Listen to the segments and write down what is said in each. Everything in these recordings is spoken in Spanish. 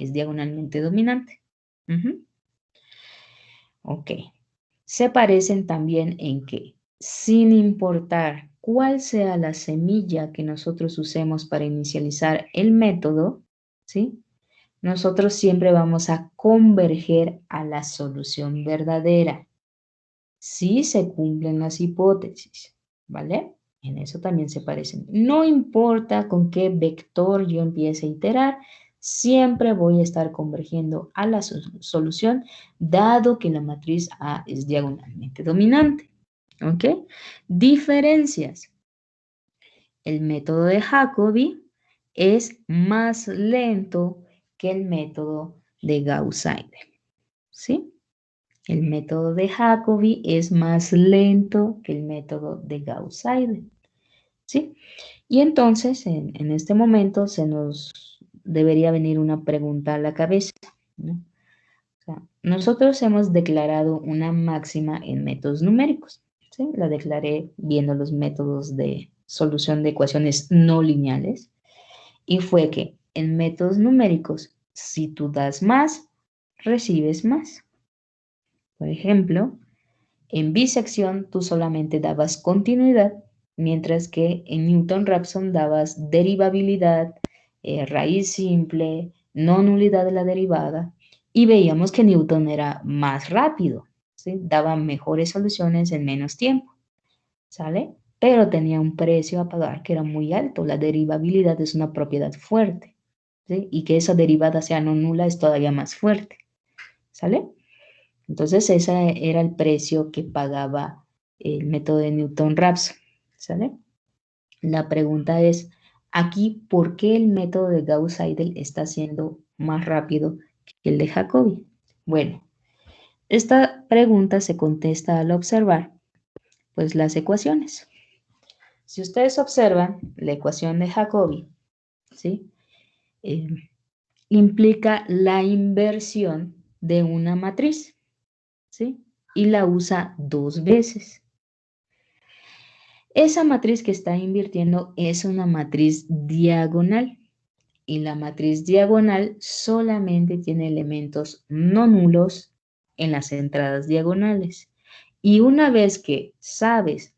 es diagonalmente dominante. Ok. Se parecen también en que, sin importar cuál sea la semilla que nosotros usemos para inicializar el método, ¿sí? Nosotros siempre vamos a converger a la solución verdadera, si se cumplen las hipótesis, ¿vale? En eso también se parecen. No importa con qué vector yo empiece a iterar, siempre voy a estar convergiendo a la solución, dado que la matriz A es diagonalmente dominante. ¿Ok? Diferencias. El método de Jacobi es más lento que el método de Gauss-Seidel. ¿Sí? El método de Jacobi es más lento que el método de Gauss-Seidel. ¿Sí? Y entonces, en este momento, se nos debería venir una pregunta a la cabeza, ¿no? O sea, nosotros hemos declarado una máxima en métodos numéricos, ¿sí? La declaré viendo los métodos de solución de ecuaciones no lineales, y fue que en métodos numéricos, si tú das más, recibes más. Por ejemplo, en bisección tú solamente dabas continuidad, mientras que en Newton-Raphson dabas derivabilidad, raíz simple, no nulidad de la derivada, y veíamos que Newton era más rápido, ¿sí? Daba mejores soluciones en menos tiempo, ¿sale? Pero tenía un precio a pagar que era muy alto. La derivabilidad es una propiedad fuerte, ¿sí? Y que esa derivada sea no nula es todavía más fuerte, ¿sale? Entonces, ese era el precio que pagaba el método de Newton-Raphson, ¿sale? La pregunta es, aquí, ¿por qué el método de Gauss-Seidel está siendo más rápido que el de Jacobi? Bueno, esta pregunta se contesta al observar, pues, las ecuaciones. Si ustedes observan la ecuación de Jacobi, ¿sí? Implica la inversión de una matriz, ¿sí? Y la usa 2 veces. Esa matriz que está invirtiendo es una matriz diagonal, y la matriz diagonal solamente tiene elementos no nulos en las entradas diagonales. Y una vez que sabes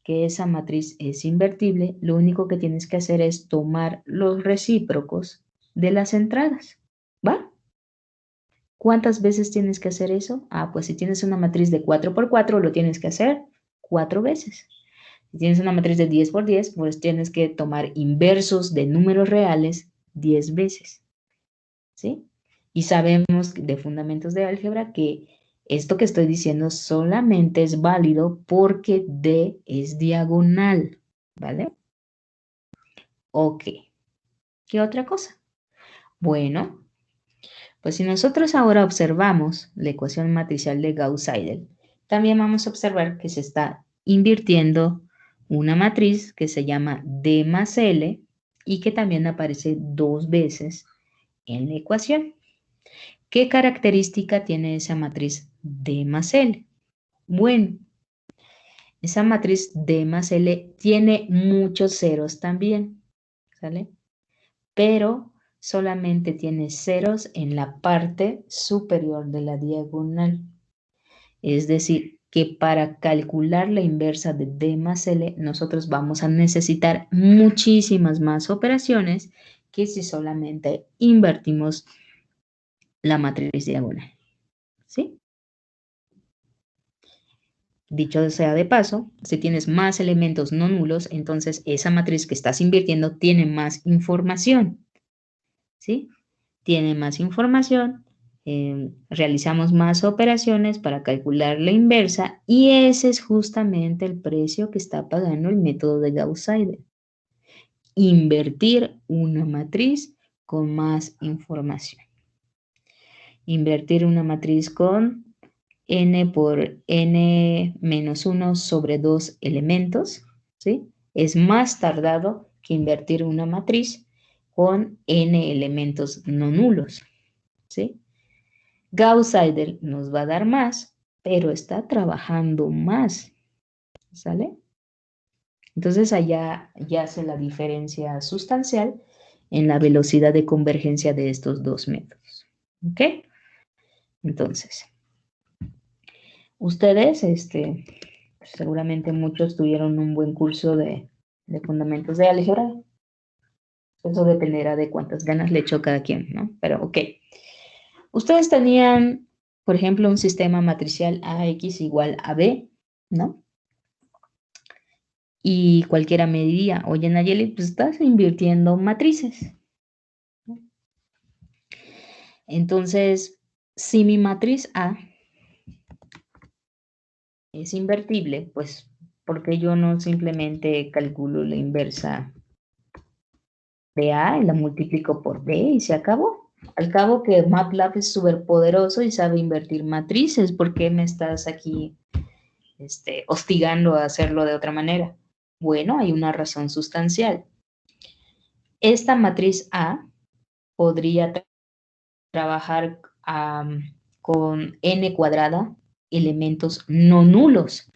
que esa matriz es invertible, lo único que tienes que hacer es tomar los recíprocos de las entradas, ¿va? ¿Cuántas veces tienes que hacer eso? Ah, pues si tienes una matriz de 4 por 4, lo tienes que hacer 4 veces. Si tienes una matriz de 10 por 10, pues tienes que tomar inversos de números reales 10 veces, ¿sí? Y sabemos de fundamentos de álgebra que esto que estoy diciendo solamente es válido porque D es diagonal, ¿vale? Ok. ¿Qué otra cosa? Bueno, pues si nosotros ahora observamos la ecuación matricial de Gauss-Seidel, también vamos a observar que se está invirtiendo una matriz que se llama D más L y que también aparece 2 veces en la ecuación. ¿Qué característica tiene esa matriz D más L? Bueno, esa matriz D más L tiene muchos ceros también, ¿sale? Pero solamente tiene ceros en la parte superior de la diagonal. Es decir, que para calcular la inversa de D más L, nosotros vamos a necesitar muchísimas más operaciones que si solamente invertimos la matriz diagonal, ¿sí? Dicho sea de paso, si tienes más elementos no nulos, entonces esa matriz que estás invirtiendo tiene más información, ¿sí? Tiene más información, realizamos más operaciones para calcular la inversa y ese es justamente el precio que está pagando el método de Gauss-Seidel. Invertir una matriz con más información. Invertir una matriz con n por n menos 1 sobre 2 elementos, ¿sí? Es más tardado que invertir una matriz con n elementos no nulos, ¿sí? Gauss-Seidel nos va a dar más, pero está trabajando más, ¿sale? Entonces allá ya hace la diferencia sustancial en la velocidad de convergencia de estos dos métodos. ¿Ok? Entonces, ustedes, seguramente muchos tuvieron un buen curso de fundamentos de álgebra. Eso dependerá de cuántas ganas le echó cada quien, ¿no? Pero, ok. Ustedes tenían, por ejemplo, un sistema matricial AX igual a B, ¿no? Y cualquiera me diría, oye, Nayeli, pues estás invirtiendo matrices. Entonces, si mi matriz A es invertible, pues, ¿por qué yo no simplemente calculo la inversa de A y la multiplico por B y se acabó? Al cabo que MATLAB es súper poderoso y sabe invertir matrices, ¿por qué me estás aquí hostigando a hacerlo de otra manera? Bueno, hay una razón sustancial. Esta matriz A podría trabajar con n cuadrada elementos no nulos.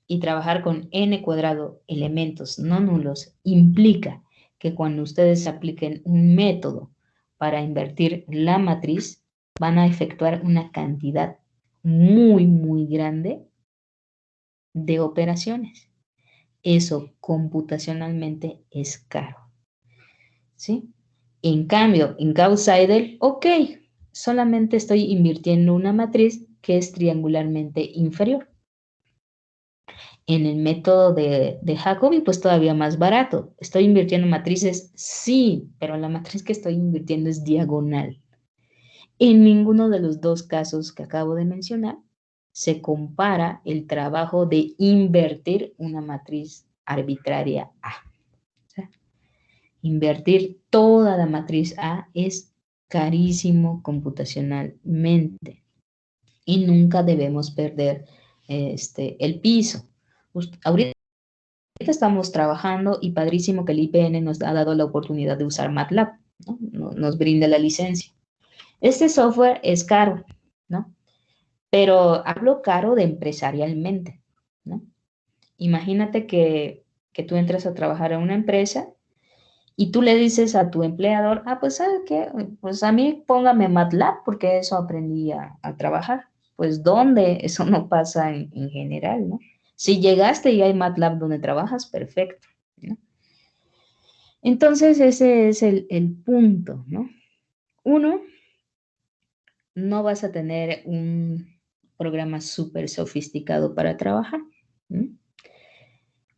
Y trabajar con n cuadrado elementos no nulos implica que cuando ustedes apliquen un método para invertir la matriz, van a efectuar una cantidad muy, muy grande de operaciones. Eso computacionalmente es caro, ¿sí? En cambio, en Gauss-Seidel, ok, solamente estoy invirtiendo una matriz que es triangularmente inferior. En el método de Jacobi, pues todavía más barato. ¿Estoy invirtiendo matrices? Sí, pero la matriz que estoy invirtiendo es diagonal. En ninguno de los dos casos que acabo de mencionar se compara el trabajo de invertir una matriz arbitraria A. O sea, invertir toda la matriz A es carísimo computacionalmente y nunca debemos perder el piso. Ahorita estamos trabajando y padrísimo que el IPN nos ha dado la oportunidad de usar MATLAB, ¿no? Nos brinda la licencia. Este software es caro, ¿no? Pero hablo caro de empresarialmente, ¿no? Imagínate que tú entras a trabajar en una empresa y tú le dices a tu empleador, ah, pues, ¿sabes qué? Pues a mí póngame MATLAB porque eso aprendí a trabajar. Pues, ¿dónde? Eso no pasa en general, ¿no? Si llegaste y hay MATLAB donde trabajas, perfecto, ¿no? Entonces, ese es el punto, ¿no? Uno, no vas a tener un programa súper sofisticado para trabajar, ¿no?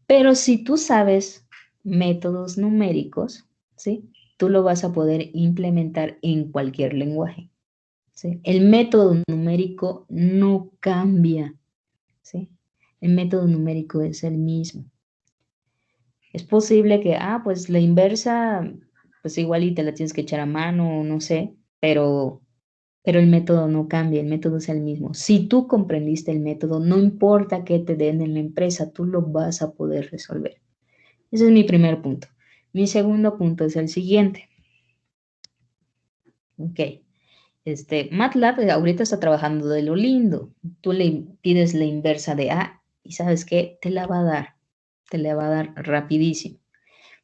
Pero si tú sabes métodos numéricos, ¿sí? Tú lo vas a poder implementar en cualquier lenguaje, ¿sí? El método numérico no cambia, ¿sí? El método numérico es el mismo. Es posible que, pues la inversa, pues igual y te la tienes que echar a mano, no sé, pero el método no cambia, el método es el mismo. Si tú comprendiste el método, no importa qué te den en la empresa, tú lo vas a poder resolver. Ese es mi primer punto. Mi segundo punto es el siguiente. Ok. MATLAB ahorita está trabajando de lo lindo. Tú le pides la inversa de A y ¿sabes qué? Te la va a dar. Te la va a dar rapidísimo.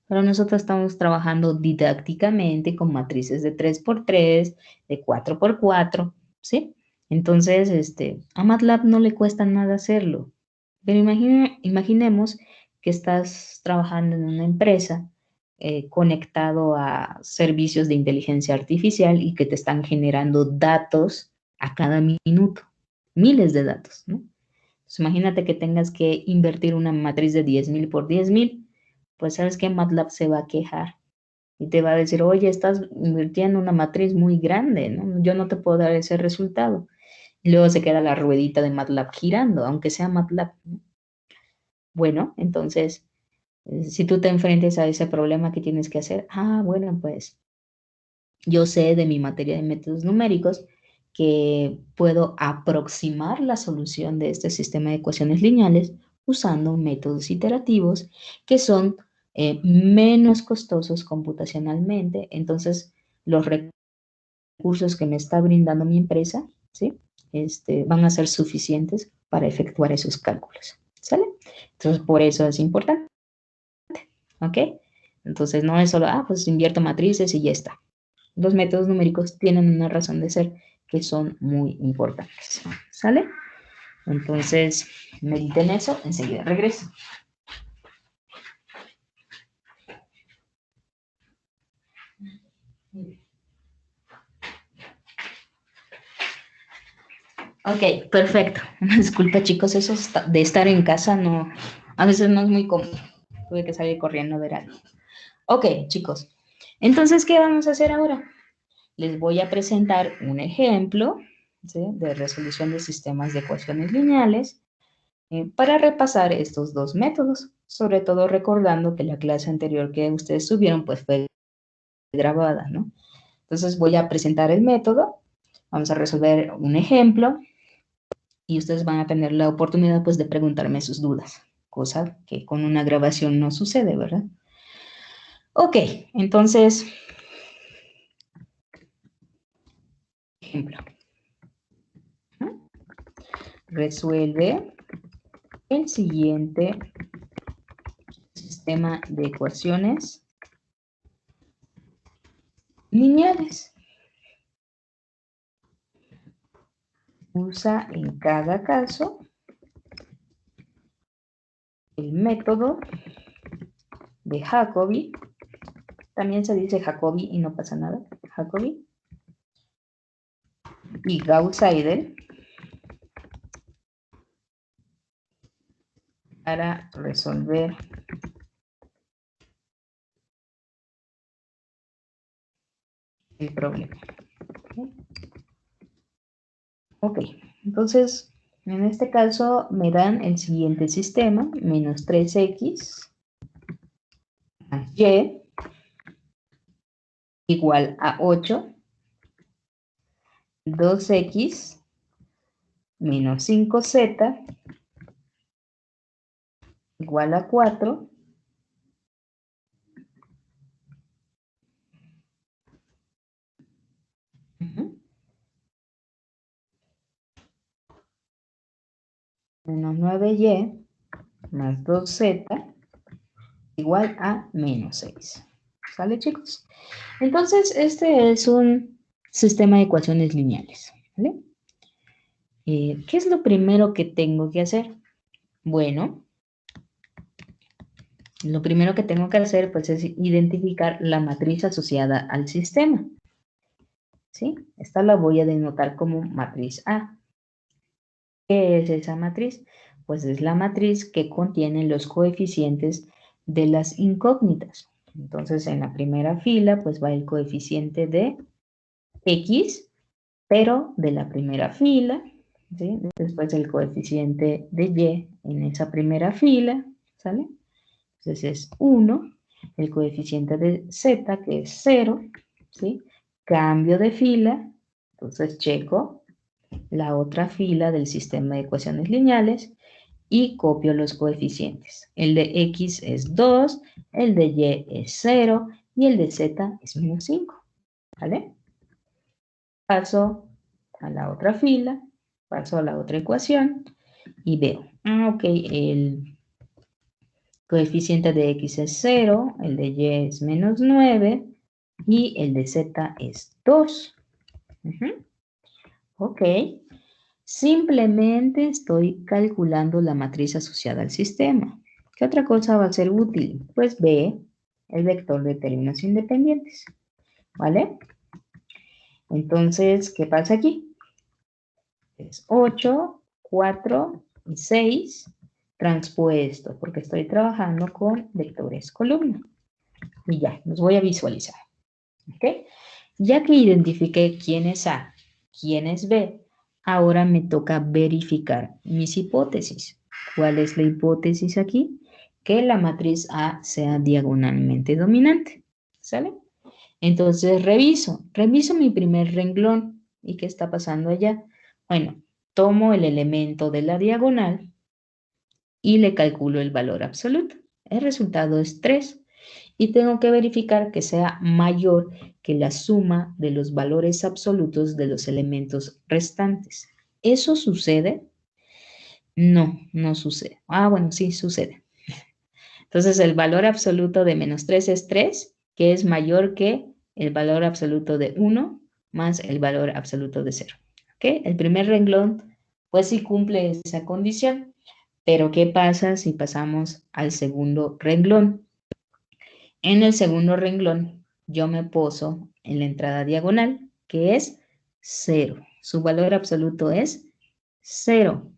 Pero nosotros estamos trabajando didácticamente con matrices de 3x3, de 4x4, ¿sí? Entonces, a MATLAB no le cuesta nada hacerlo. Pero imaginemos que estás trabajando en una empresa conectado a servicios de inteligencia artificial y que te están generando datos a cada minuto, miles de datos, ¿no? Entonces, imagínate que tengas que invertir una matriz de 10,000 por 10,000, pues sabes que MATLAB se va a quejar y te va a decir, oye, estás invirtiendo una matriz muy grande, ¿no? Yo no te puedo dar ese resultado. Y luego se queda la ruedita de MATLAB girando, aunque sea MATLAB, ¿no? Bueno, entonces, si tú te enfrentes a ese problema, ¿qué tienes que hacer? Bueno, pues yo sé de mi materia de métodos numéricos que puedo aproximar la solución de este sistema de ecuaciones lineales usando métodos iterativos que son menos costosos computacionalmente. Entonces, los recursos que me está brindando mi empresa, ¿sí? Van a ser suficientes para efectuar esos cálculos, ¿sale? Entonces, por eso es importante, ¿ok? Entonces no es solo, pues invierto matrices y ya está. Los métodos numéricos tienen una razón de ser que son muy importantes. ¿Sale? Entonces, mediten eso, enseguida regreso. Ok, perfecto. Disculpa, chicos, eso de estar en casa no, a veces no es muy cómodo. Tuve que salir corriendo a ver algo. Ok, chicos. Entonces, ¿qué vamos a hacer ahora? Les voy a presentar un ejemplo, ¿sí?, de resolución de sistemas de ecuaciones lineales para repasar estos dos métodos, sobre todo recordando que la clase anterior que ustedes tuvieron pues fue grabada, ¿no? Entonces voy a presentar el método, vamos a resolver un ejemplo y ustedes van a tener la oportunidad pues de preguntarme sus dudas, cosa que con una grabación no sucede, ¿verdad? Ok, entonces, ejemplo. Resuelve el siguiente sistema de ecuaciones lineales. Usa en cada caso el método de Jacobi. También se dice Jacobi y no pasa nada. Jacobi y Gauss-Seidel para resolver el problema. Ok, entonces en este caso me dan el siguiente sistema, menos 3x más y igual a 8, 2x menos 5z igual a 4, menos 9y más 2z igual a menos 6. ¿Sale, chicos? Entonces, este es un sistema de ecuaciones lineales. ¿Vale? ¿Qué es lo primero que tengo que hacer? Bueno, lo primero que tengo que hacer pues, es identificar la matriz asociada al sistema. ¿Sí? Esta la voy a denotar como matriz A. ¿Qué es esa matriz? Pues es la matriz que contiene los coeficientes de las incógnitas. Entonces, en la primera fila, pues va el coeficiente de X, pero de la primera fila, ¿sí? Después el coeficiente de Y en esa primera fila, ¿sale? Entonces es 1, el coeficiente de Z, que es 0, ¿sí? Cambio de fila, entonces checo la otra fila del sistema de ecuaciones lineales y copio los coeficientes. El de X es 2, el de Y es 0 y el de Z es menos 5, ¿vale? Paso a la otra fila, paso a la otra ecuación y veo, ok, el coeficiente de X es 0, el de Y es menos 9 y el de Z es 2. Ok, simplemente estoy calculando la matriz asociada al sistema. ¿Qué otra cosa va a ser útil? Pues ve el vector de términos independientes, ¿vale? Entonces, ¿qué pasa aquí? Es 8, 4 y 6 transpuesto, porque estoy trabajando con vectores columna. Y ya, los voy a visualizar. ¿Ok? Ya que identifiqué quién es A, quién es B, ahora me toca verificar mis hipótesis. ¿Cuál es la hipótesis aquí? Que la matriz A sea diagonalmente dominante. ¿Sale? Entonces reviso mi primer renglón. ¿Y qué está pasando allá? Bueno, tomo el elemento de la diagonal y le calculo el valor absoluto. El resultado es 3 y tengo que verificar que sea mayor que la suma de los valores absolutos de los elementos restantes. ¿Eso sucede? No, no sucede. Bueno, sí sucede. Entonces, el valor absoluto de menos 3 es 3, que es mayor que el valor absoluto de 1 más el valor absoluto de 0. ¿Ok? El primer renglón, pues sí cumple esa condición. Pero, ¿qué pasa si pasamos al segundo renglón? En el segundo renglón, yo me poso en la entrada diagonal, que es 0. Su valor absoluto es 0.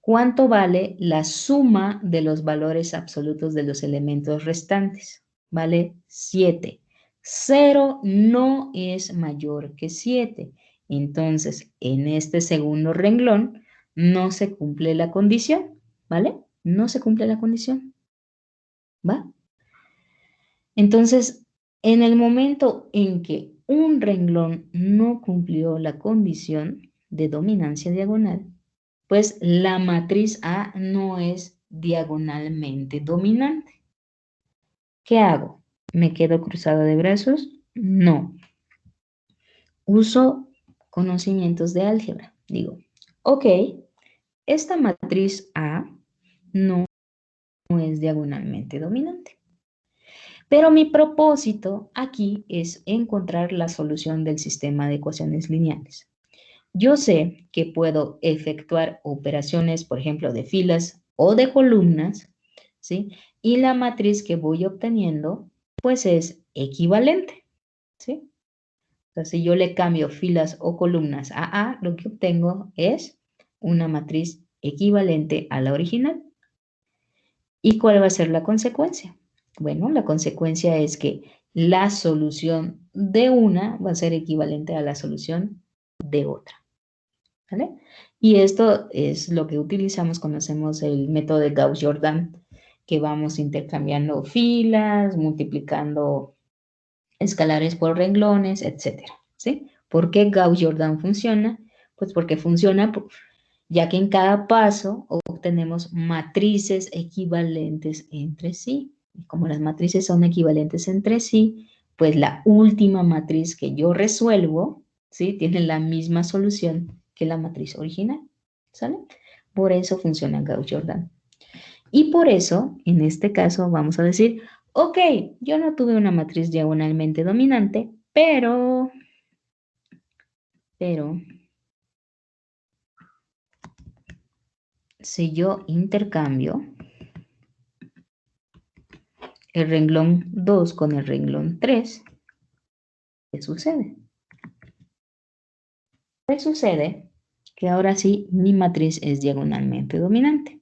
¿Cuánto vale la suma de los valores absolutos de los elementos restantes? Vale 7. 0 no es mayor que 7. Entonces, en este segundo renglón no se cumple la condición, ¿vale? No se cumple la condición, ¿va? Entonces, en el momento en que un renglón no cumplió la condición de dominancia diagonal, pues la matriz A no es diagonalmente dominante. ¿Qué hago? ¿Me quedo cruzada de brazos? No. Uso conocimientos de álgebra. Digo, ok, esta matriz A no es diagonalmente dominante. Pero mi propósito aquí es encontrar la solución del sistema de ecuaciones lineales. Yo sé que puedo efectuar operaciones, por ejemplo, de filas o de columnas, ¿sí? Y la matriz que voy obteniendo, pues es equivalente, ¿sí? Entonces, si yo le cambio filas o columnas a A, lo que obtengo es una matriz equivalente a la original. ¿Y cuál va a ser la consecuencia? Bueno, la consecuencia es que la solución de una va a ser equivalente a la solución de otra. ¿Vale? Y esto es lo que utilizamos cuando hacemos el método de Gauss-Jordan, que vamos intercambiando filas, multiplicando escalares por renglones, etcétera, ¿sí? ¿Por qué Gauss-Jordan funciona? Pues porque funciona ya que en cada paso obtenemos matrices equivalentes entre sí. Y como las matrices son equivalentes entre sí, pues la última matriz que yo resuelvo, ¿sí? Tiene la misma solución que la matriz original, ¿sale? Por eso funciona Gauss-Jordan. Y por eso, en este caso, vamos a decir, ok, yo no tuve una matriz diagonalmente dominante, pero si yo intercambio el renglón 2 con el renglón 3, ¿qué sucede? Pues sucede que ahora sí mi matriz es diagonalmente dominante,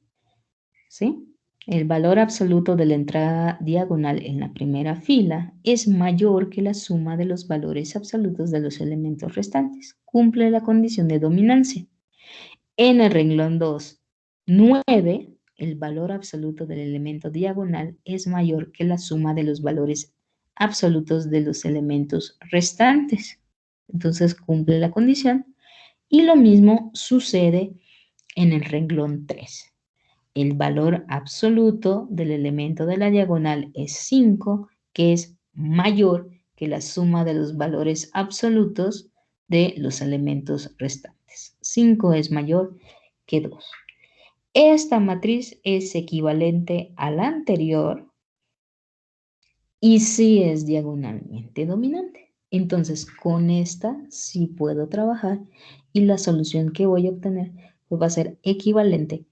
¿sí? El valor absoluto de la entrada diagonal en la primera fila es mayor que la suma de los valores absolutos de los elementos restantes. Cumple la condición de dominancia. En el renglón 2, 9, el valor absoluto del elemento diagonal es mayor que la suma de los valores absolutos de los elementos restantes. Entonces cumple la condición. Y lo mismo sucede en el renglón 3. El valor absoluto del elemento de la diagonal es 5, que es mayor que la suma de los valores absolutos de los elementos restantes. 5 es mayor que 2. Esta matriz es equivalente a la anterior y sí es diagonalmente dominante. Entonces, con esta sí puedo trabajar y la solución que voy a obtener pues, va a ser equivalente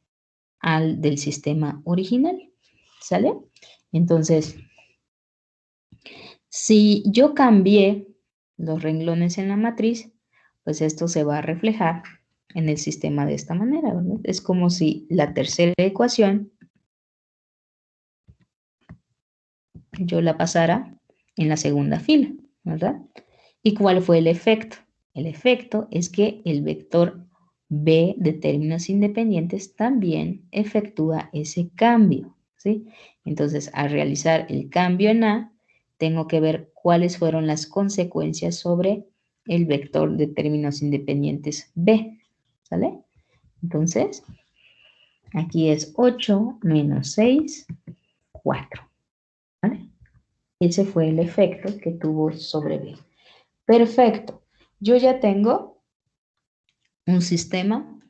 al del sistema original. ¿Sale? Entonces, si yo cambié los renglones en la matriz, pues esto se va a reflejar en el sistema de esta manera, ¿verdad? Es como si la tercera ecuación yo la pasara en la segunda fila, ¿verdad? ¿Y cuál fue el efecto? El efecto es que el vector B de términos independientes también efectúa ese cambio, ¿sí? Entonces, al realizar el cambio en A, tengo que ver cuáles fueron las consecuencias sobre el vector de términos independientes B, ¿sale? Entonces, aquí es 8 menos 6, 4, ¿vale? Ese fue el efecto que tuvo sobre B. Perfecto. Yo ya tengo un sistema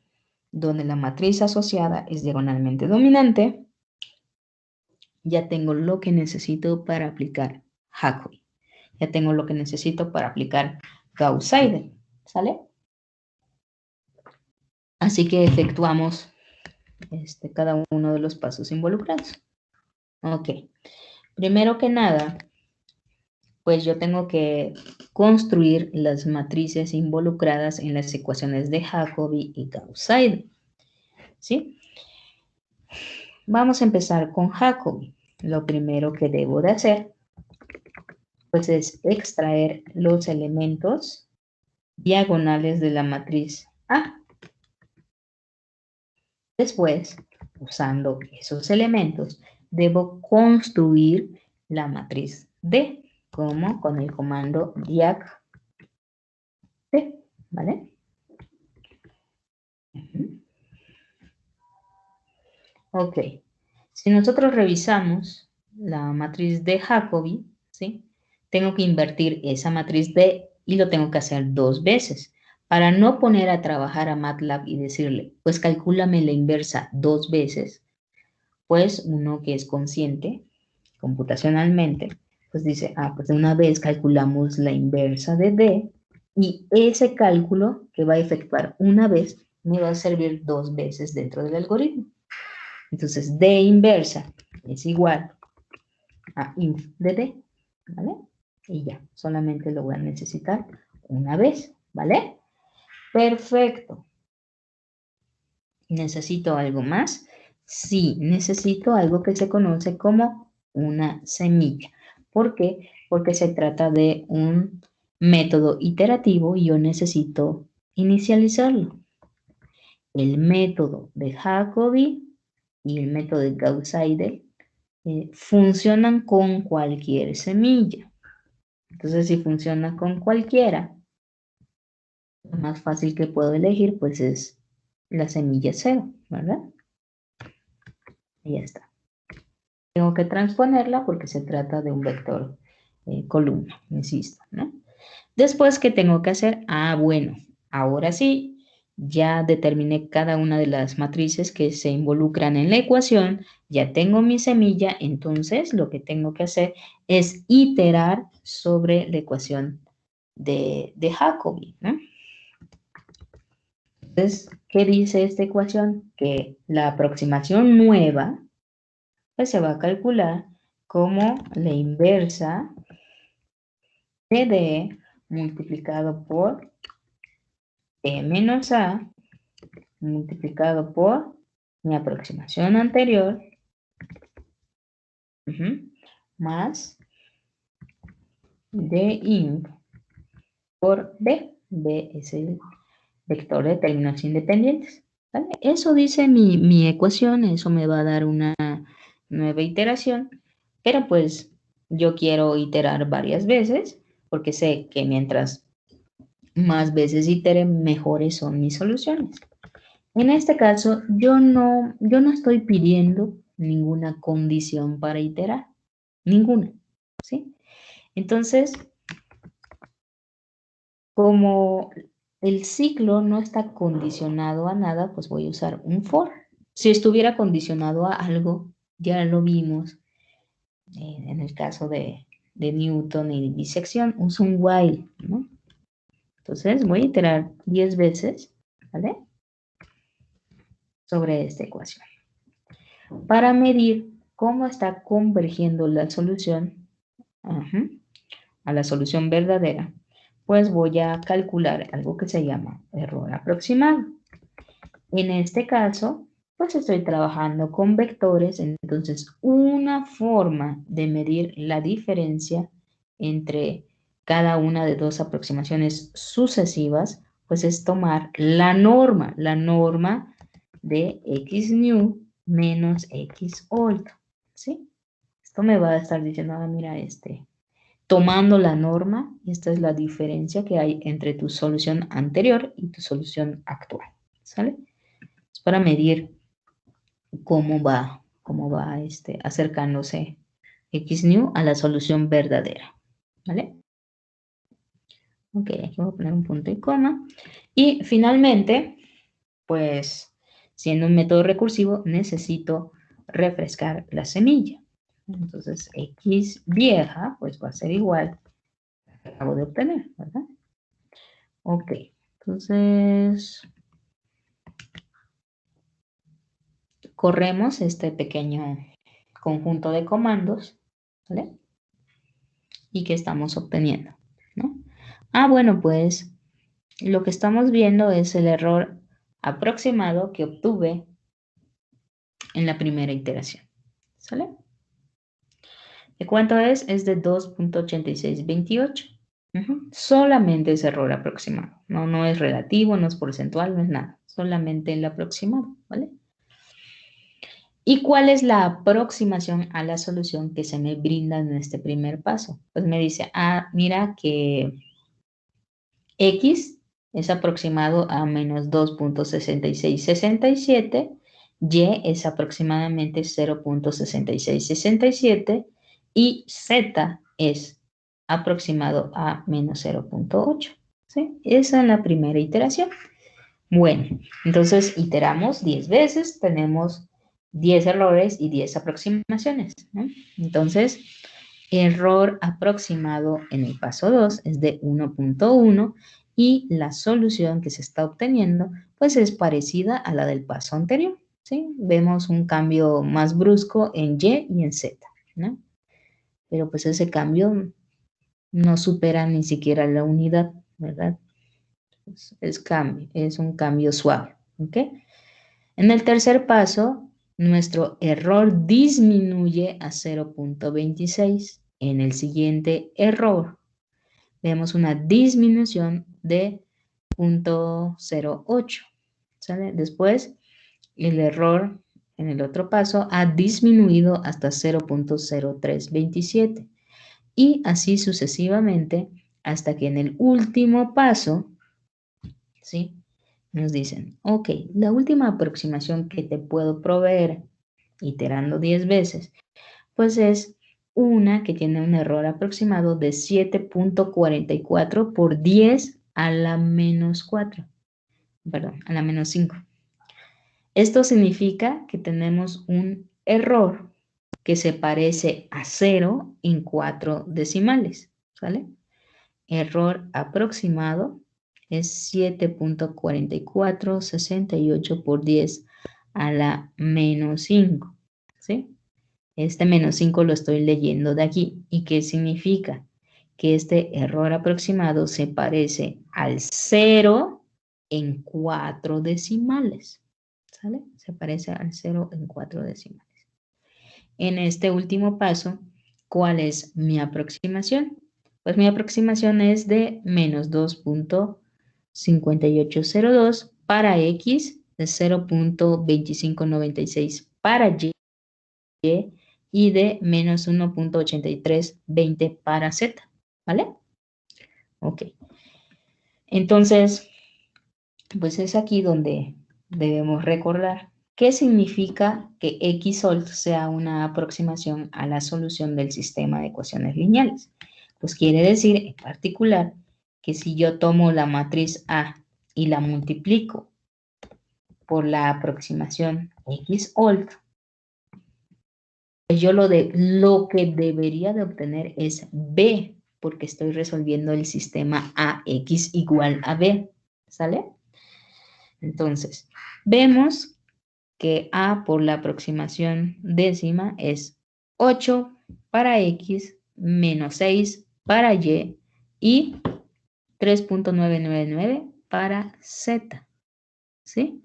donde la matriz asociada es diagonalmente dominante ya tengo lo que necesito para aplicar Jacobi. Ya tengo lo que necesito para aplicar Gauss-Seidel, ¿sale? Así que efectuamos cada uno de los pasos involucrados. Ok. Primero que nada, pues yo tengo que construir las matrices involucradas en las ecuaciones de Jacobi y Gauss-Seidel, ¿sí? Vamos a empezar con Jacobi. Lo primero que debo de hacer, pues es extraer los elementos diagonales de la matriz A. Después, usando esos elementos, debo construir la matriz D, como con el comando diag D, ¿vale? Ok. Si nosotros revisamos la matriz de Jacobi, ¿sí? Tengo que invertir esa matriz D y lo tengo que hacer 2 veces. Para no poner a trabajar a MATLAB y decirle, pues calcúlame la inversa 2 veces, pues uno que es consciente computacionalmente, pues dice, pues de una vez calculamos la inversa de D y ese cálculo que va a efectuar una vez me va a servir 2 veces dentro del algoritmo. Entonces, D inversa es igual a inf de D, ¿vale? Y ya, solamente lo voy a necesitar una vez, ¿vale? Perfecto. ¿Necesito algo más? Sí, necesito algo que se conoce como una semilla. ¿Por qué? Porque se trata de un método iterativo y yo necesito inicializarlo. El método de Jacobi y el método de Gauss-Seidel funcionan con cualquier semilla. Entonces, si funciona con cualquiera, lo más fácil que puedo elegir, pues es la semilla 0, ¿verdad? Y ya está. Tengo que transponerla porque se trata de un vector columna, insisto, ¿no? Después, ¿qué tengo que hacer? Bueno, ahora sí, ya determiné cada una de las matrices que se involucran en la ecuación, ya tengo mi semilla, entonces lo que tengo que hacer es iterar sobre la ecuación de Jacobi, ¿no? Entonces, ¿qué dice esta ecuación? Que la aproximación nueva pues, se va a calcular como la inversa de D multiplicado por E menos A multiplicado por mi aproximación anterior más D inf por B. B es el vector de términos independientes. ¿Vale? Eso dice mi ecuación, eso me va a dar una nueva iteración, pero pues yo quiero iterar varias veces porque sé que mientras más veces itere, mejores son mis soluciones. En este caso, yo no estoy pidiendo ninguna condición para iterar, ninguna, ¿sí? Entonces, como el ciclo no está condicionado a nada, pues voy a usar un for. Si estuviera condicionado a algo, ya lo vimos en el caso de Newton y disección, uso un while, ¿no? Entonces voy a iterar 10 veces, ¿vale? Sobre esta ecuación. Para medir cómo está convergiendo la solución a la solución verdadera, pues voy a calcular algo que se llama error aproximado. En este caso, pues estoy trabajando con vectores, entonces una forma de medir la diferencia entre cada una de dos aproximaciones sucesivas, pues es tomar la norma de x new menos x old, ¿sí? Esto me va a estar diciendo, mira, tomando la norma, esta es la diferencia que hay entre tu solución anterior y tu solución actual, ¿sale? Es para medir cómo va acercándose x new a la solución verdadera, ¿vale? Ok, aquí voy a poner un punto y coma. Y finalmente, pues, siendo un método recursivo, necesito refrescar la semilla. Entonces, X vieja, pues va a ser igual a lo que acabo de obtener, ¿verdad? Ok, entonces corremos este pequeño conjunto de comandos, ¿vale? ¿Y qué estamos obteniendo? ¿No? Ah, bueno, pues lo que estamos viendo es el error aproximado que obtuve en la primera iteración, ¿sale? ¿De cuánto es? Es de 2.8628. Solamente es error aproximado. No, no es relativo, no es porcentual, no es nada. Solamente el aproximado, ¿vale? ¿Y cuál es la aproximación a la solución que se me brinda en este primer paso? Pues me dice, ah, mira que X es aproximado a menos 2.6667, Y es aproximadamente 0.6667 y Z es aproximado a menos 0.8. ¿Sí? Esa es la primera iteración. Bueno, entonces iteramos 10 veces, tenemos 10 errores y 10 aproximaciones, ¿no? Entonces, error aproximado en el paso 2 es de 1.1 y la solución que se está obteniendo pues es parecida a la del paso anterior, ¿sí? Vemos un cambio más brusco en Y y en Z, ¿no? Pero pues ese cambio no supera ni siquiera la unidad, ¿verdad? Es un cambio suave, ¿ok? En el tercer paso, nuestro error disminuye a 0.26. En el siguiente error, vemos una disminución de 0.08. ¿Sale? Después, el error en el otro paso ha disminuido hasta 0.0327. Y así sucesivamente hasta que en el último paso, ¿sí? Nos dicen, ok, la última aproximación que te puedo proveer, iterando 10 veces, pues es una que tiene un error aproximado de 7.44 por 10 a la menos 4, perdón, a la menos 5. Esto significa que tenemos un error que se parece a 0 en 4 decimales, ¿sale? Error aproximado es 7.4468 por 10 a la menos 5, ¿sí? Este menos 5 lo estoy leyendo de aquí. ¿Y qué significa? Que este error aproximado se parece al 0 en 4 decimales, ¿sale? Se parece al 0 en 4 decimales. En este último paso, ¿cuál es mi aproximación? Pues mi aproximación es de menos 2.5802 para X, de 0.2596 para Y y de menos 1.8320 para Z, ¿vale? Ok. Entonces, pues es aquí donde debemos recordar qué significa que XOLT sea una aproximación a la solución del sistema de ecuaciones lineales. Pues quiere decir, en particular, que si yo tomo la matriz A y la multiplico por la aproximación XOLT, pues yo lo que debería de obtener es B, porque estoy resolviendo el sistema AX igual a B, ¿sale? Entonces, vemos que A por la aproximación décima es 8 para X menos 6 para y 3.999 para Z, ¿sí?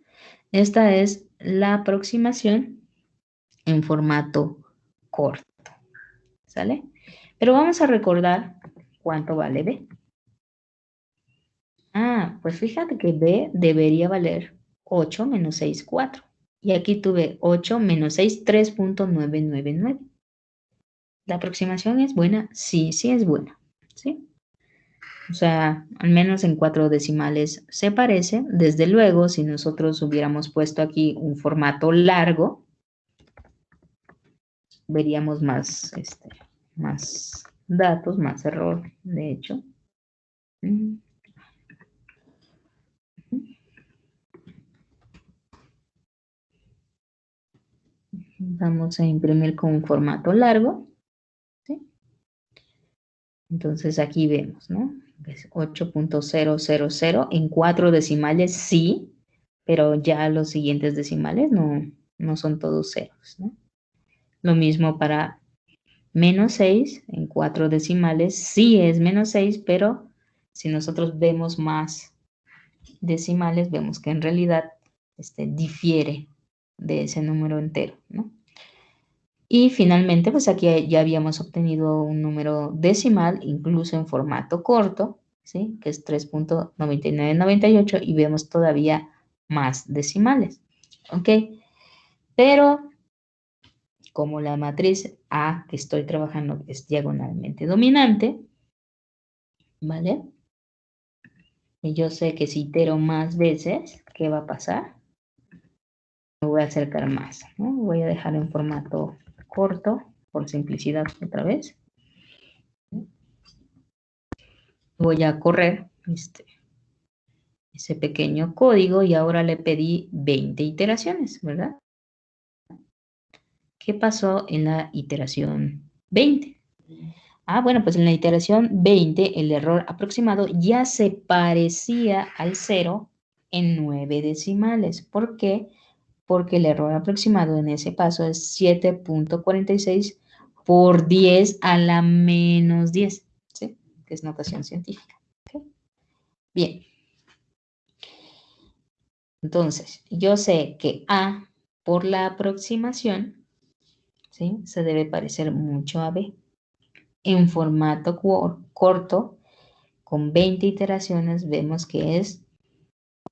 Esta es la aproximación en formato corto, ¿sale? Pero vamos a recordar cuánto vale B. Ah, pues fíjate que B debería valer 8 menos 6, 4. Y aquí tuve 8 menos 6, 3.999. ¿La aproximación es buena? Sí, sí es buena. ¿Sí? O sea, al menos en 4 decimales se parece. Desde luego, si nosotros hubiéramos puesto aquí un formato largo, veríamos más, más datos, más error, de hecho. Mm. Vamos a imprimir con un formato largo, ¿sí? Entonces aquí vemos, ¿no? 8.000 en 4 decimales, sí, pero ya los siguientes decimales no son todos ceros, ¿no? Lo mismo para menos 6 en 4 decimales, sí es menos 6, pero si nosotros vemos más decimales, vemos que en realidad difiere de ese número entero, ¿no? Y finalmente, pues aquí ya habíamos obtenido un número decimal, incluso en formato corto, ¿sí? Que es 3.9998 y vemos todavía más decimales, ¿ok? Pero como la matriz A que estoy trabajando es diagonalmente dominante, ¿vale? Y yo sé que si itero más veces, ¿qué va a pasar? Me voy a acercar más, ¿no? Voy a dejar en formato corto, por simplicidad otra vez. Voy a correr ese pequeño código y ahora le pedí 20 iteraciones, ¿verdad? ¿Qué pasó en la iteración 20? Ah, bueno, pues en la iteración 20 el error aproximado ya se parecía al 0 en 9 decimales. ¿Por qué? Porque el error aproximado en ese paso es 7.46 por 10 a la menos 10, ¿sí? Que es notación científica. ¿Okay? Bien. Entonces, yo sé que A por la aproximación, ¿sí? Se debe parecer mucho a B. En formato corto, con 20 iteraciones, vemos que es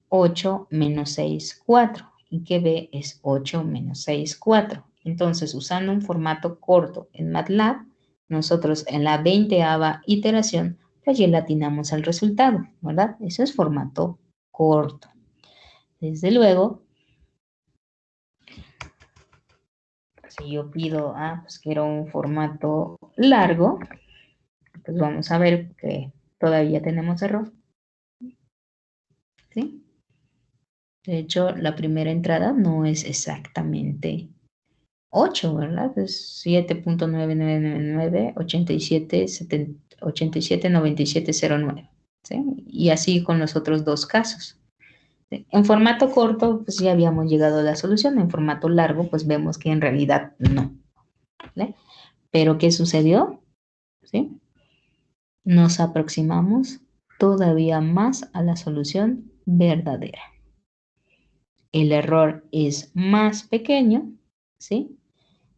8 menos 6, 4. Y que B es 8 menos 6, 4. Entonces, usando un formato corto en MATLAB, nosotros en la 20ª iteración, pues ya le atinamos al resultado, ¿verdad? Eso es formato corto. Desde luego, si yo pido, pues quiero un formato largo, pues vamos a ver que todavía tenemos error, ¿sí? De hecho, la primera entrada no es exactamente 8, ¿verdad? Es 7.999987979709, ¿sí? Y así con los otros dos casos. ¿Sí? En formato corto, pues ya habíamos llegado a la solución. En formato largo, pues vemos que en realidad no. ¿Vale? Pero ¿qué sucedió? ¿Sí? Nos aproximamos todavía más a la solución verdadera. El error es más pequeño, ¿sí?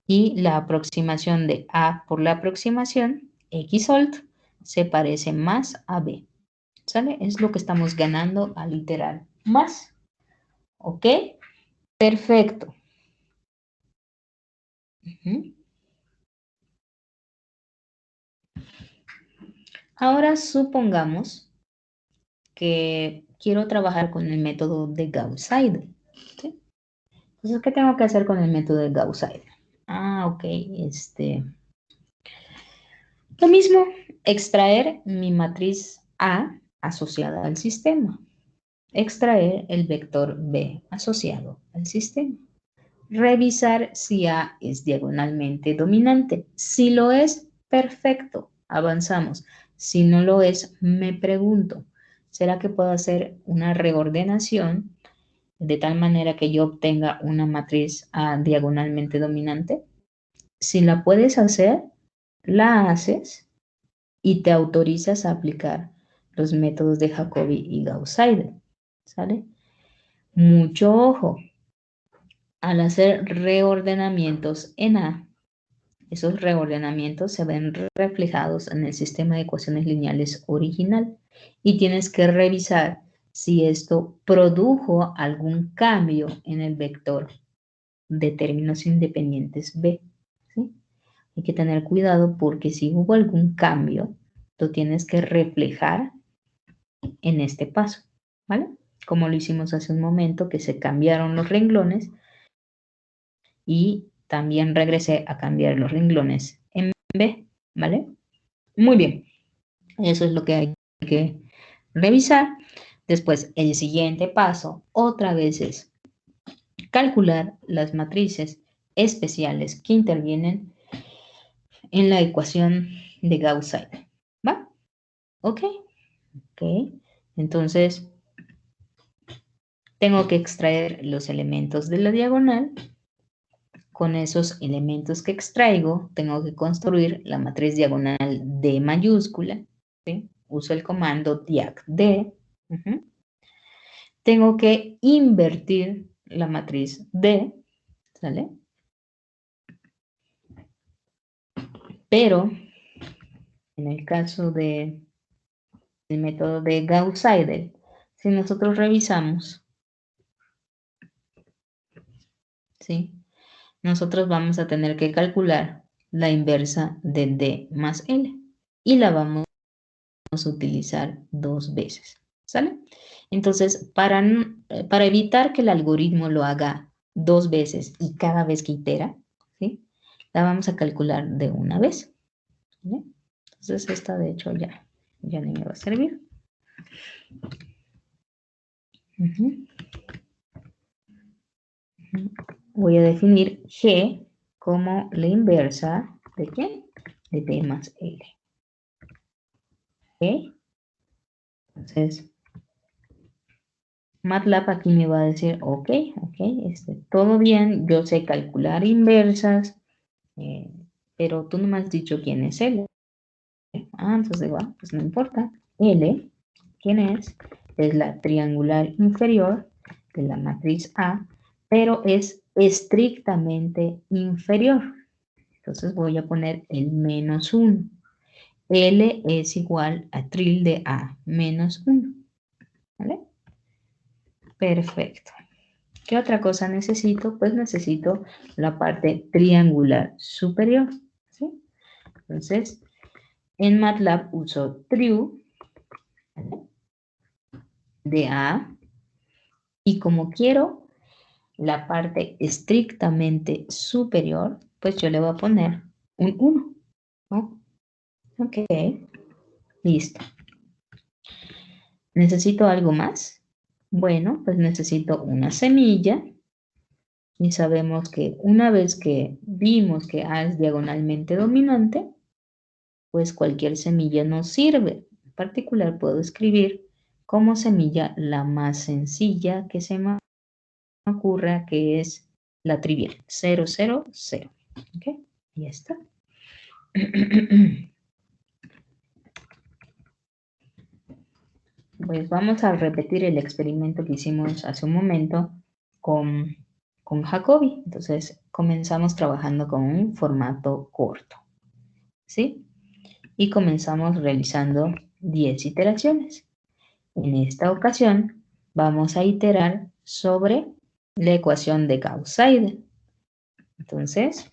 Y la aproximación de A por la aproximación, XOLT, se parece más a B. ¿Sale? Es lo que estamos ganando al iterar más. ¿Ok? Perfecto. Ahora supongamos que quiero trabajar con el método de Gauss-Seidel. ¿Sí? Entonces, ¿qué tengo que hacer con el método de Gauss-Seidel? Ok, lo mismo, extraer mi matriz A asociada al sistema. Extraer el vector B asociado al sistema. Revisar si A es diagonalmente dominante. Si lo es, perfecto, avanzamos. Si no lo es, me pregunto, ¿será que puedo hacer una reordenación de tal manera que yo obtenga una matriz A diagonalmente dominante? Si la puedes hacer, la haces y te autorizas a aplicar los métodos de Jacobi y Gauss-Seidel, ¿sale? Mucho ojo, al hacer reordenamientos en A, esos reordenamientos se ven reflejados en el sistema de ecuaciones lineales original y tienes que revisar si esto produjo algún cambio en el vector de términos independientes B, ¿sí? Hay que tener cuidado porque si hubo algún cambio, lo tienes que reflejar en este paso, ¿vale? Como lo hicimos hace un momento, que se cambiaron los renglones y también regresé a cambiar los renglones en B, ¿vale? Muy bien, eso es lo que hay que revisar. Después, el siguiente paso, otra vez es calcular las matrices especiales que intervienen en la ecuación de Gauss-Seidel. ¿Va? ¿Ok? Ok. Entonces, tengo que extraer los elementos de la diagonal. Con esos elementos que extraigo, tengo que construir la matriz diagonal D mayúscula. ¿Sí? Uso el comando diagD. Tengo que invertir la matriz D. ¿Sale? Pero, en el caso del método de Gauss-Seidel, si nosotros revisamos, ¿sí? Nosotros vamos a tener que calcular la inversa de D más L y la vamos a utilizar 2 veces, ¿sale? Entonces, para evitar que el algoritmo lo haga 2 veces y cada vez que itera, ¿sí? La vamos a calcular de una vez, ¿vale? Entonces, esta de hecho ya ni me va a servir. Voy a definir G como la inversa de ¿quién? De D más L. ¿Ok? Entonces, MATLAB aquí me va a decir, ok, todo bien, yo sé calcular inversas, pero tú no me has dicho quién es L. Entonces digo, pues no importa. L, ¿quién es? Es la triangular inferior de la matriz A, pero es estrictamente inferior. Entonces voy a poner el menos 1. L es igual a tilde A menos 1. ¿Vale? Perfecto. ¿Qué otra cosa necesito? Pues necesito la parte triangular superior. ¿Sí? Entonces, en MATLAB uso true de A y como quiero la parte estrictamente superior, pues yo le voy a poner un 1. ¿No? Ok, listo. ¿Necesito algo más? Bueno, pues necesito una semilla. Y sabemos que una vez que vimos que A es diagonalmente dominante, pues cualquier semilla nos sirve. En particular puedo escribir como semilla la más sencilla que se me ocurra, que es la trivial, 0, 0, 0. ¿Ok? Ya está. Pues vamos a repetir el experimento que hicimos hace un momento con Jacobi. Entonces comenzamos trabajando con un formato corto. ¿Sí? Y comenzamos realizando 10 iteraciones. En esta ocasión vamos a iterar sobre la ecuación de Gauss-Seidel. Entonces,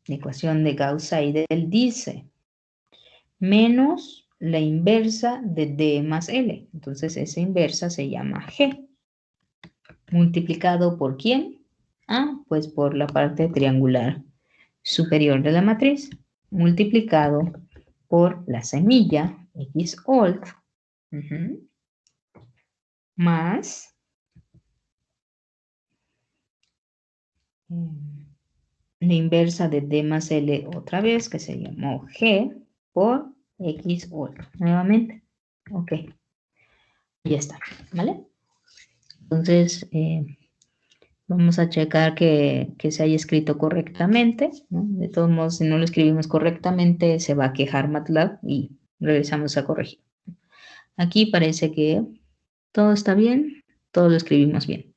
la ecuación de Gauss-Seidel dice menos la inversa de D más L. Entonces, esa inversa se llama G. ¿Multiplicado por quién? Pues por la parte triangular superior de la matriz, multiplicado por la semilla X old, más la inversa de D más L otra vez, que se llamó G, por X old, nuevamente. Ok, ya está, ¿vale? Entonces, vamos a checar que se haya escrito correctamente, ¿no? De todos modos, si no lo escribimos correctamente, se va a quejar MATLAB y regresamos a corregir. Aquí parece que todo está bien, todo lo escribimos bien.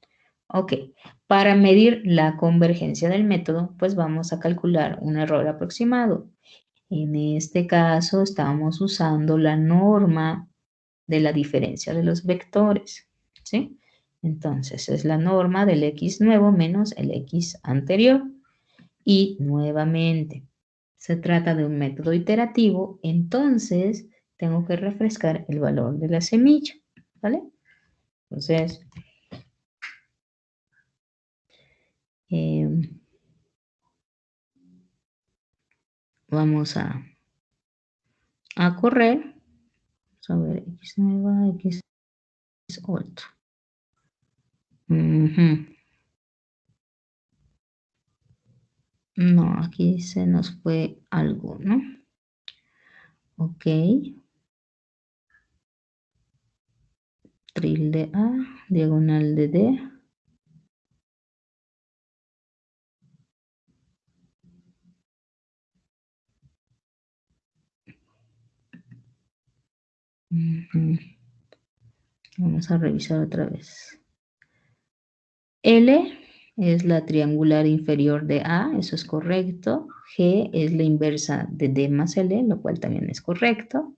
Ok, para medir la convergencia del método, pues vamos a calcular un error aproximado. En este caso, estamos usando la norma de la diferencia de los vectores, ¿sí? Entonces, es la norma del x nuevo menos el x anterior. Y nuevamente, se trata de un método iterativo, entonces tengo que refrescar el valor de la semilla, ¿vale? Entonces, vamos a correr. Vamos a ver, x nueva, x old. No, aquí se nos fue algo, ¿no? Ok. Tilde A, diagonal de D. Ujú. Vamos a revisar otra vez. L es la triangular inferior de A, eso es correcto. G es la inversa de D más L, lo cual también es correcto.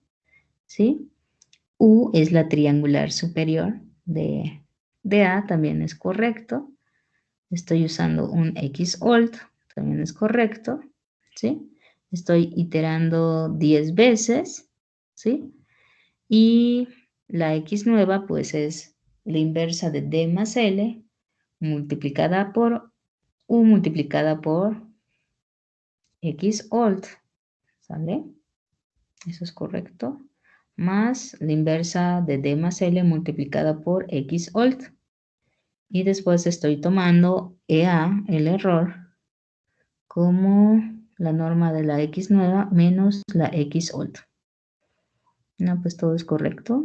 ¿Sí? U es la triangular superior de A, también es correcto. Estoy usando un XOLT, también es correcto. ¿Sí? Estoy iterando 10 veces. ¿Sí? Y la X nueva, pues es la inversa de D más L multiplicada por U multiplicada por XOLT, ¿sale? Eso es correcto. Más la inversa de D más L multiplicada por XOLT. Y después estoy tomando EA, el error, como la norma de la X nueva menos la XOLT. No, pues todo es correcto.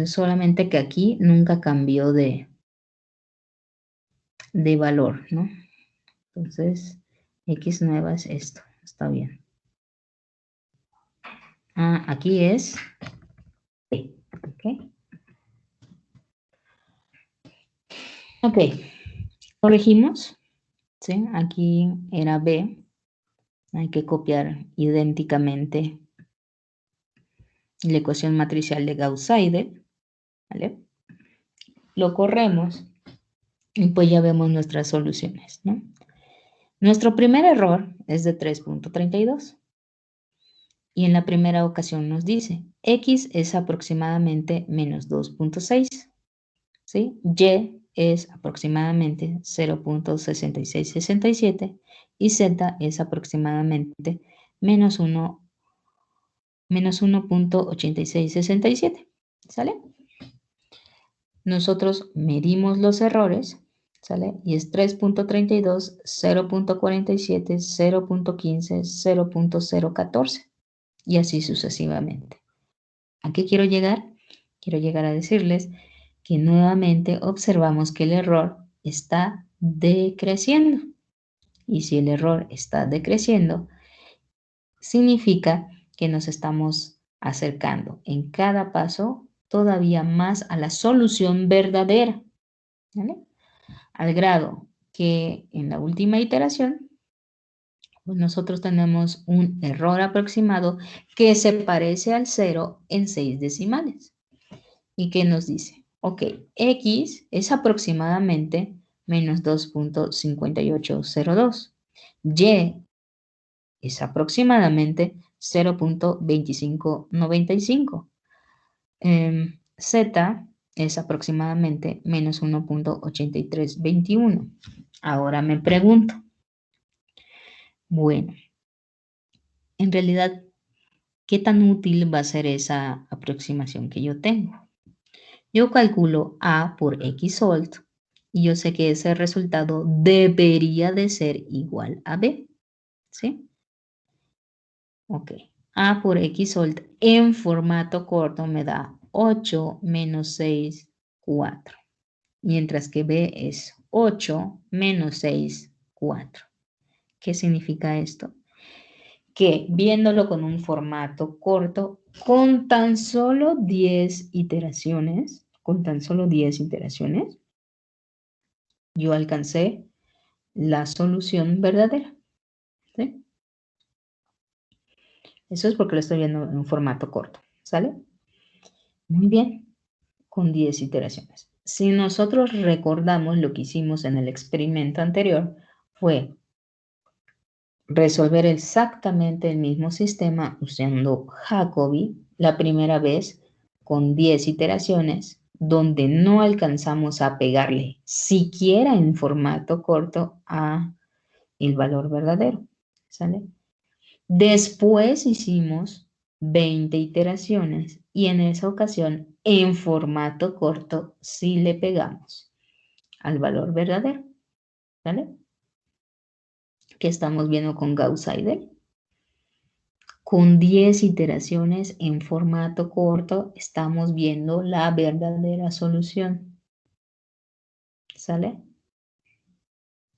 Solamente que aquí nunca cambió de valor, ¿no? Entonces, X nueva es esto, está bien. Ah, aquí es P, ¿ok? Ok, corregimos, ¿sí? Aquí era B, hay que copiar idénticamente la ecuación matricial de Gauss-Seidel, ¿vale? Lo corremos y pues ya vemos nuestras soluciones, ¿no? Nuestro primer error es de 3.32 y en la primera ocasión nos dice X es aproximadamente menos 2.6, ¿sí? Y es aproximadamente 0.6667 y Z es aproximadamente menos 1.8667, ¿sale? Nosotros medimos los errores, ¿sale? Y es 3.32, 0.47, 0.15, 0.014 y así sucesivamente. ¿A qué quiero llegar? Quiero llegar a decirles que nuevamente observamos que el error está decreciendo. Y si el error está decreciendo, significa que nos estamos acercando en cada paso todavía más a la solución verdadera, ¿vale? Al grado que en la última iteración, pues nosotros tenemos un error aproximado que se parece al 0 en 6 decimales. ¿Y qué nos dice? Ok, X es aproximadamente menos 2.5802. Y es aproximadamente 0.2595. Z es aproximadamente menos 1.8321. Ahora me pregunto, bueno, en realidad, ¿qué tan útil va a ser esa aproximación que yo tengo? Yo calculo A por XOLT y yo sé que ese resultado debería de ser igual a B, ¿sí? Ok. A por XOLT en formato corto me da 8 menos 6, 4. Mientras que B es 8 menos 6, 4. ¿Qué significa esto? Que viéndolo con un formato corto, con tan solo 10 iteraciones, yo alcancé la solución verdadera, ¿sí? Eso es porque lo estoy viendo en un formato corto, ¿sale? Muy bien, con 10 iteraciones. Si nosotros recordamos lo que hicimos en el experimento anterior, fue resolver exactamente el mismo sistema usando Jacobi la primera vez con 10 iteraciones, donde no alcanzamos a pegarle siquiera en formato corto a el valor verdadero, ¿sale? Después hicimos 20 iteraciones y en esa ocasión en formato corto sí le pegamos al valor verdadero, ¿vale? que estamos viendo con Gauss-Seidel. Con 10 iteraciones en formato corto, estamos viendo la verdadera solución. ¿Sale?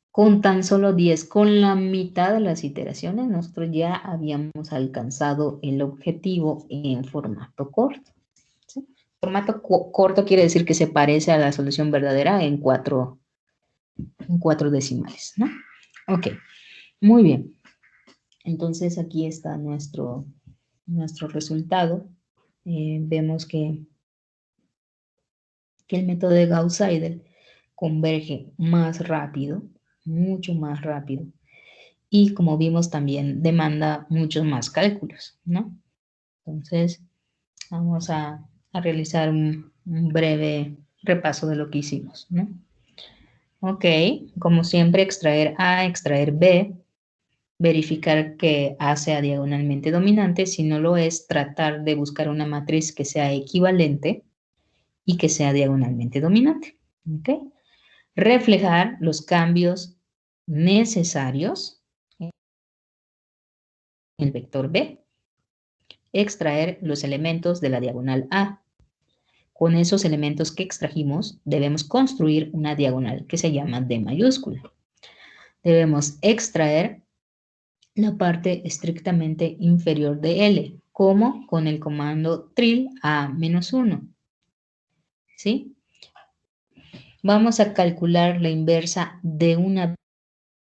Con tan solo 10, con la mitad de las iteraciones, nosotros ya habíamos alcanzado el objetivo en formato corto. ¿Sí? Formato corto quiere decir que se parece a la solución verdadera en cuatro decimales, ¿no? Ok, muy bien. Entonces aquí está nuestro resultado. Vemos que el método de Gauss-Seidel converge más rápido, mucho más rápido, y como vimos también demanda muchos más cálculos, ¿no? Entonces vamos a realizar un breve repaso de lo que hicimos, ¿no? Ok, como siempre, extraer A, extraer B, verificar que A sea diagonalmente dominante. Si no lo es, tratar de buscar una matriz que sea equivalente y que sea diagonalmente dominante. ¿Okay? Reflejar los cambios necesarios en el vector B. Extraer los elementos de la diagonal A. Con esos elementos que extrajimos, debemos construir una diagonal que se llama D mayúscula. Debemos extraer la parte estrictamente inferior de L, como con el comando trill A-1. ¿Sí? Vamos a calcular la inversa de una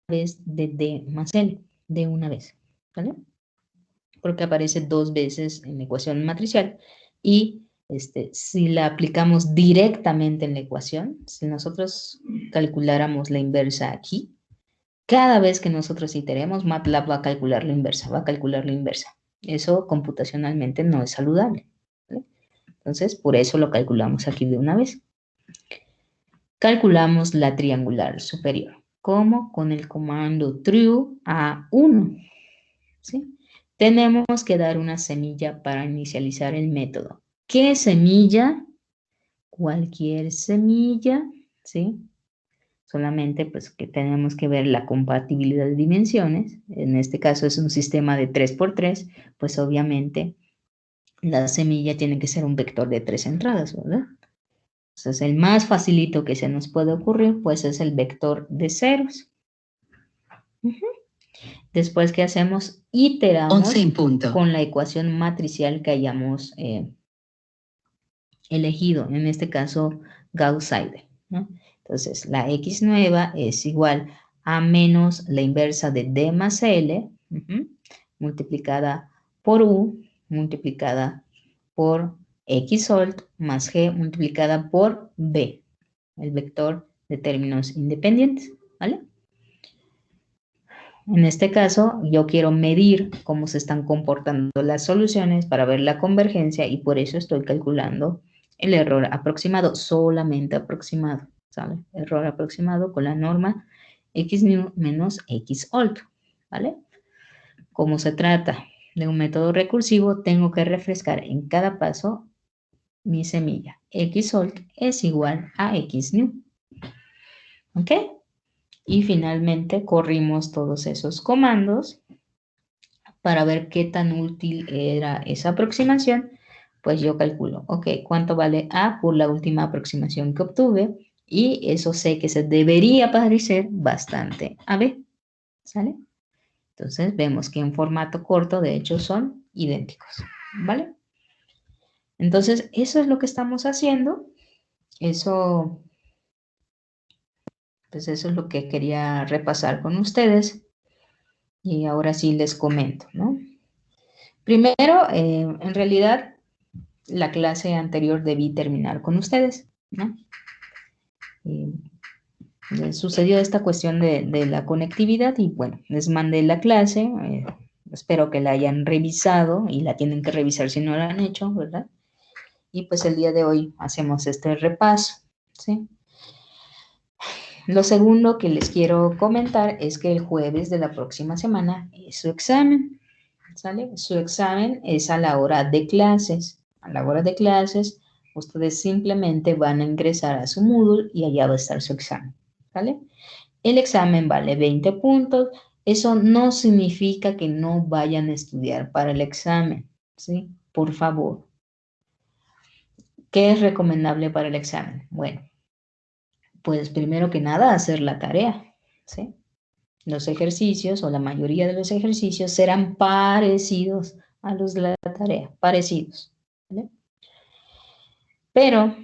vez de D más L, de una vez, ¿vale? Porque aparece dos veces en la ecuación matricial y si la aplicamos directamente en la ecuación, si nosotros calculáramos la inversa aquí, cada vez que nosotros iteremos, MATLAB va a calcular la inversa, va a calcular la inversa. Eso computacionalmente no es saludable, ¿vale? Entonces, por eso lo calculamos aquí de una vez. Calculamos la triangular superior. ¿Cómo? Con el comando true A1. ¿Sí? Tenemos que dar una semilla para inicializar el método. ¿Qué semilla? Cualquier semilla, ¿sí? Solamente pues que tenemos que ver la compatibilidad de dimensiones. En este caso es un sistema de 3×3, pues obviamente la semilla tiene que ser un vector de 3 entradas, ¿verdad? Entonces el más facilito que se nos puede ocurrir pues es el vector de ceros. Después, ¿qué hacemos? Iteramos con la ecuación matricial que hayamos elegido, en este caso Gauss-Seidel, ¿no? Entonces, la X nueva es igual a menos la inversa de D más L, multiplicada por U, multiplicada por X solt, más G, multiplicada por B, el vector de términos independientes, ¿vale? En este caso, yo quiero medir cómo se están comportando las soluciones para ver la convergencia y por eso estoy calculando el error aproximado, solamente aproximado, ¿sale? Error aproximado con la norma xnew menos xolt, ¿vale? Como se trata de un método recursivo, tengo que refrescar en cada paso mi semilla. Xolt es igual a xnew, ¿ok? Y finalmente corrimos todos esos comandos para ver qué tan útil era esa aproximación. Pues yo calculo, ok, ¿cuánto vale A por la última aproximación que obtuve? Y eso sé que se debería parecer bastante a B, ¿sale? Entonces vemos que en formato corto, de hecho, son idénticos, ¿vale? Entonces, eso es lo que estamos haciendo. Eso, pues eso es lo que quería repasar con ustedes. Y ahora sí les comento, ¿no? Primero, en realidad, la clase anterior debí terminar con ustedes, ¿no? Sucedió esta cuestión de la conectividad y bueno, les mandé la clase, espero que la hayan revisado y la tienen que revisar si no la han hecho, ¿verdad? Y pues el día de hoy hacemos este repaso, ¿sí? Lo segundo que les quiero comentar es que el jueves de la próxima semana es su examen, ¿sale? Su examen es a la hora de clases. A la hora de clases, ustedes simplemente van a ingresar a su Moodle y allá va a estar su examen, ¿vale? El examen vale 20 puntos Eso no significa que no vayan a estudiar para el examen, ¿sí? Por favor. ¿Qué es recomendable para el examen? Bueno, pues primero que nada hacer la tarea, ¿sí? Los ejercicios o la mayoría de los ejercicios serán parecidos a los de la tarea, parecidos, ¿vale? Pero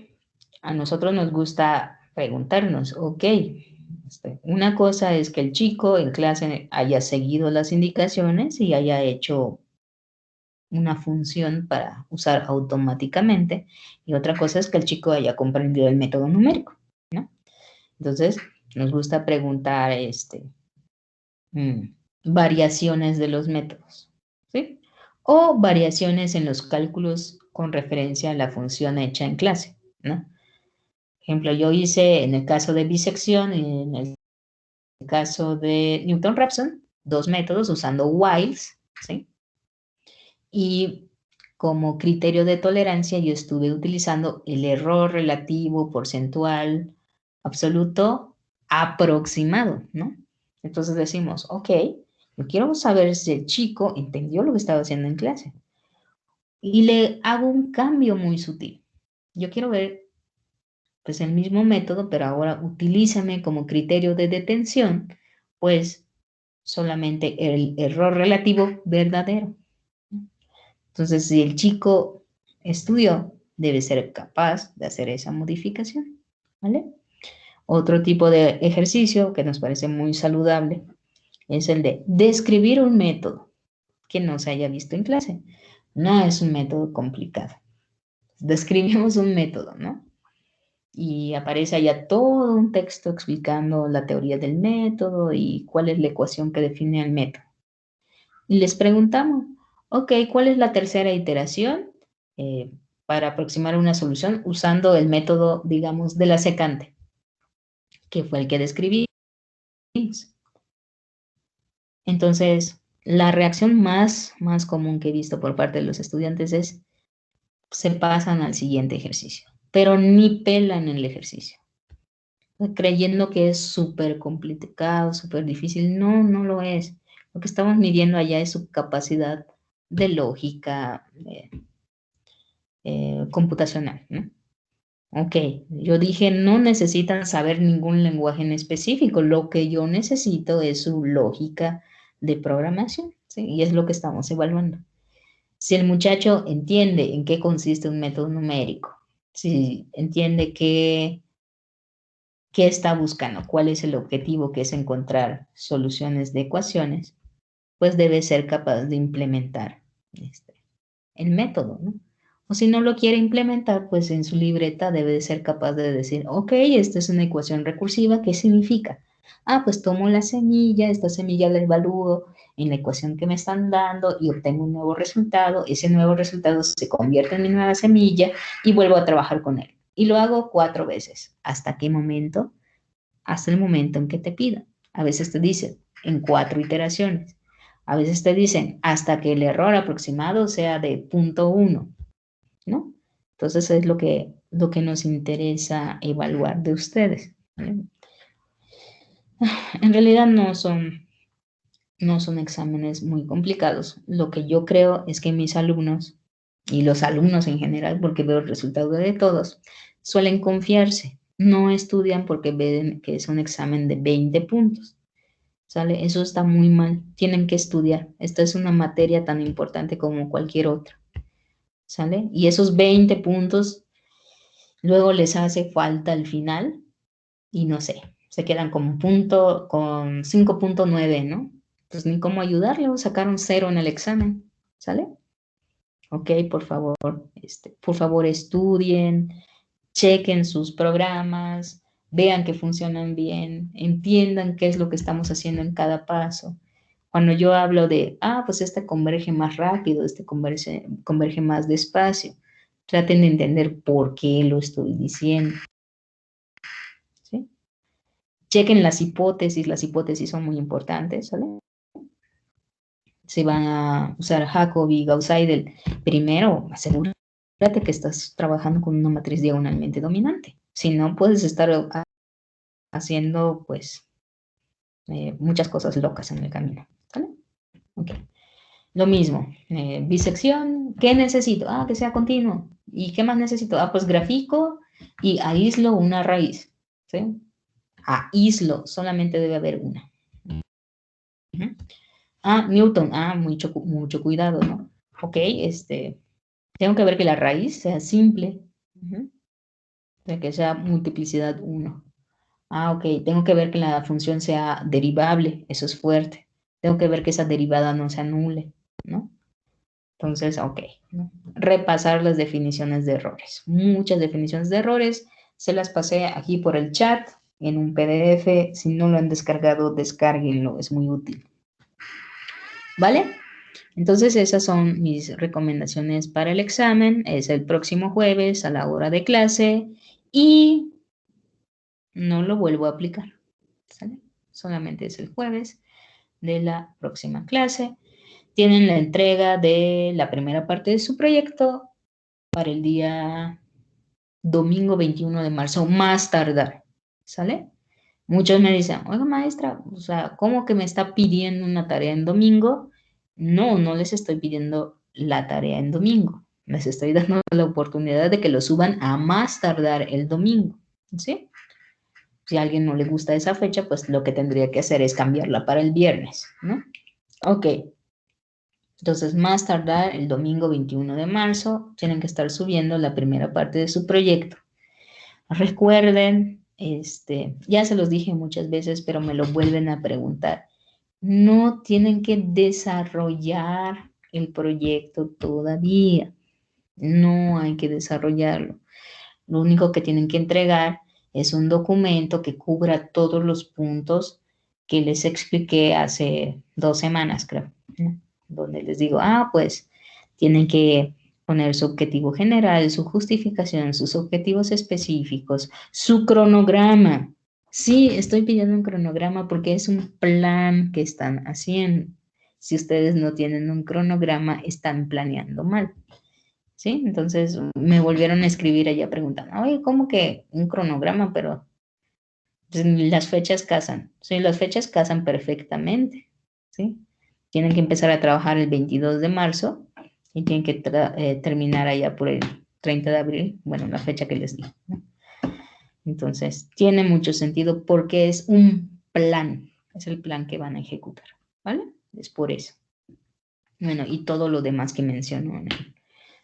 a nosotros nos gusta preguntarnos, ok, una cosa es que el chico en clase haya seguido las indicaciones y haya hecho una función para usar automáticamente, y otra cosa es que el chico haya comprendido el método numérico, ¿no? Entonces, nos gusta preguntar mm, variaciones de los métodos, ¿sí? O variaciones en los cálculos con referencia a la función hecha en clase, ¿no? Por ejemplo, yo hice en el caso de bisección y en el caso de Newton-Raphson, dos métodos usando whiles, ¿sí? Y como criterio de tolerancia yo estuve utilizando el error relativo porcentual absoluto aproximado, ¿no? Entonces decimos, ok, yo quiero saber si el chico entendió lo que estaba haciendo en clase. Y le hago un cambio muy sutil. Yo quiero ver, pues, el mismo método, pero ahora utilízame como criterio de detención, pues, solamente el error relativo verdadero. Entonces, si el chico estudió, debe ser capaz de hacer esa modificación, ¿vale? Otro tipo de ejercicio que nos parece muy saludable es el de describir un método que no se haya visto en clase. No es un método complicado. Describimos un método, ¿no? Y aparece allá todo un texto explicando la teoría del método y cuál es la ecuación que define el método. Y les preguntamos, ok, ¿cuál es la tercera iteración eh, para aproximar una solución usando el método, digamos, de la secante, que fue el que describí? Entonces, la reacción más común que he visto por parte de los estudiantes es, se pasan al siguiente ejercicio, pero ni pelan el ejercicio, creyendo que es súper complicado, súper difícil. No, no lo es. Lo que estamos midiendo allá es su capacidad de lógica computacional, ¿no? Ok, yo dije, no necesitan saber ningún lenguaje en específico, lo que yo necesito es su lógica de programación, ¿sí? Y es lo que estamos evaluando. Si el muchacho entiende en qué consiste un método numérico, si entiende qué está buscando, cuál es el objetivo, que es encontrar soluciones de ecuaciones, pues debe ser capaz de implementar este, el método, ¿no? O si no lo quiere implementar, pues en su libreta debe de ser capaz de decir, ok, esta es una ecuación recursiva, ¿qué significa? Ah, pues tomo la semilla, esta semilla la evalúo en la ecuación que me están dando y obtengo un nuevo resultado, ese nuevo resultado se convierte en mi nueva semilla y vuelvo a trabajar con él. Y lo hago 4 veces. ¿Hasta qué momento? Hasta el momento en que te pidan. A veces te dicen en 4 iteraciones. A veces te dicen hasta que el error aproximado sea de 0.1, ¿no? Entonces es lo que nos interesa evaluar de ustedes, ¿vale? En realidad no son exámenes muy complicados. Lo que yo creo es que mis alumnos y los alumnos en general, porque veo el resultado de todos, suelen confiarse. No estudian porque ven que es un examen de 20 puntos. ¿Sale? Eso está muy mal. Tienen que estudiar. Esta es una materia tan importante como cualquier otra. ¿Sale? Y esos 20 puntos luego les hace falta al final y no sé, se quedan con punto, con 5.9, ¿no? Pues ni cómo ayudarle, sacaron 0 en el examen. ¿Sale? Ok, por favor estudien, chequen sus programas, vean que funcionan bien, entiendan qué es lo que estamos haciendo en cada paso. Cuando yo hablo de, pues este converge más rápido, este converge más despacio, traten de entender por qué lo estoy diciendo, ¿sí? Chequen las hipótesis son muy importantes, ¿vale? Si van a usar Jacobi y Gauss-Seidel, primero asegúrate que estás trabajando con una matriz diagonalmente dominante. Si no, puedes estar haciendo, pues, muchas cosas locas en el camino. ¿Vale? Ok. Lo mismo, bisección, ¿qué necesito? Ah, que sea continuo. ¿Y qué más necesito? Ah, pues grafico y aíslo una raíz. ¿Sí? Aíslo, solamente debe haber una. Uh-huh. Ah, Newton, mucho cuidado, ¿no? Ok, tengo que ver que la raíz sea simple, uh-huh, de que sea multiplicidad 1. Ah, ok, tengo que ver que la función sea derivable, eso es fuerte. Tengo que ver que esa derivada no se anule, ¿no? Entonces, ok, ¿no? Repasar las definiciones de errores. Muchas definiciones de errores, se las pasé aquí por el chat en un PDF. Si no lo han descargado, descárguenlo, es muy útil. ¿Vale? Entonces esas son mis recomendaciones para el examen. Es el próximo jueves a la hora de clase y no lo vuelvo a aplicar. ¿Sale? Solamente es el jueves de la próxima clase. Tienen la entrega de la primera parte de su proyecto para el día domingo 21 de marzo, más tardar. ¿Sale? Muchos me dicen, oiga maestra, o sea, ¿cómo que me está pidiendo una tarea en domingo? No, no les estoy pidiendo la tarea en domingo. Les estoy dando la oportunidad de que lo suban a más tardar el domingo. ¿Sí? Si a alguien no le gusta esa fecha, pues lo que tendría que hacer es cambiarla para el viernes, ¿no? Ok. Entonces, más tardar el domingo 21 de marzo, tienen que estar subiendo la primera parte de su proyecto. Recuerden, ya se los dije muchas veces, pero me lo vuelven a preguntar. No tienen que desarrollar el proyecto todavía. No hay que desarrollarlo. Lo único que tienen que entregar es un documento que cubra todos los puntos que les expliqué hace 2 semanas, creo, ¿no? Donde les digo, pues tienen que poner su objetivo general, su justificación, sus objetivos específicos, su cronograma. Sí, estoy pidiendo un cronograma porque es un plan que están haciendo. Si ustedes no tienen un cronograma, están planeando mal. ¿Sí? Entonces me volvieron a escribir allá preguntando, oye, ¿cómo que un cronograma? Pero pues, las fechas casan. Sí, las fechas casan perfectamente. ¿Sí? Tienen que empezar a trabajar el 22 de marzo y tienen que terminar allá por el 30 de abril, bueno, la fecha que les di, ¿no? Entonces, tiene mucho sentido porque es un plan, es el plan que van a ejecutar, ¿vale? Es por eso. Bueno, y todo lo demás que menciono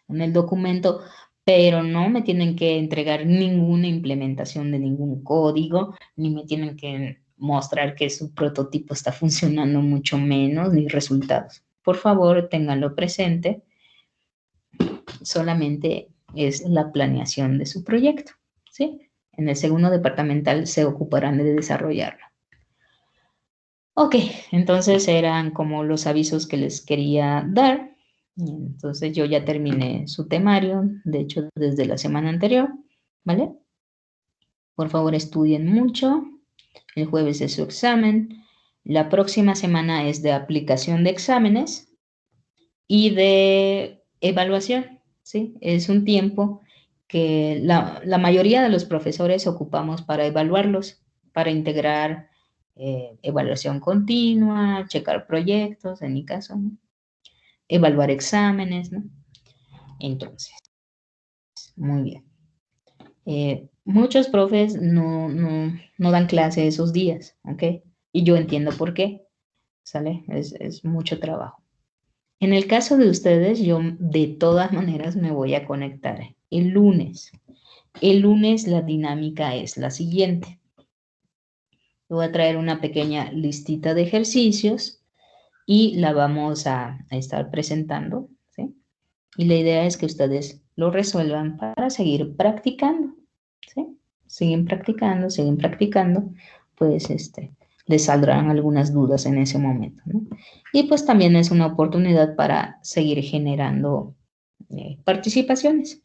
en el documento, pero no me tienen que entregar ninguna implementación de ningún código, ni me tienen que mostrar que su prototipo está funcionando, mucho menos, ni resultados. Por favor, ténganlo presente. Solamente es la planeación de su proyecto, ¿sí? En el segundo departamental se ocuparán de desarrollarlo. Ok, entonces eran como los avisos que les quería dar. Entonces yo ya terminé su temario, de hecho desde la semana anterior, ¿vale? Por favor estudien mucho. El jueves es su examen. La próxima semana es de aplicación de exámenes y de evaluación, ¿sí? Es un tiempo que la mayoría de los profesores ocupamos para evaluarlos, para integrar evaluación continua, checar proyectos, en mi caso, ¿no? Evaluar exámenes, ¿no? Entonces, muy bien. Muchos profes no dan clase esos días, ¿ok? Y yo entiendo por qué, ¿sale? Es mucho trabajo. En el caso de ustedes, yo de todas maneras me voy a conectar el lunes. El lunes la dinámica es la siguiente. Voy a traer una pequeña listita de ejercicios y la vamos a estar presentando, ¿sí? Y la idea es que ustedes lo resuelvan para seguir practicando, ¿sí? Siguen practicando, pues les saldrán algunas dudas en ese momento, ¿no? Y pues también es una oportunidad para seguir generando participaciones.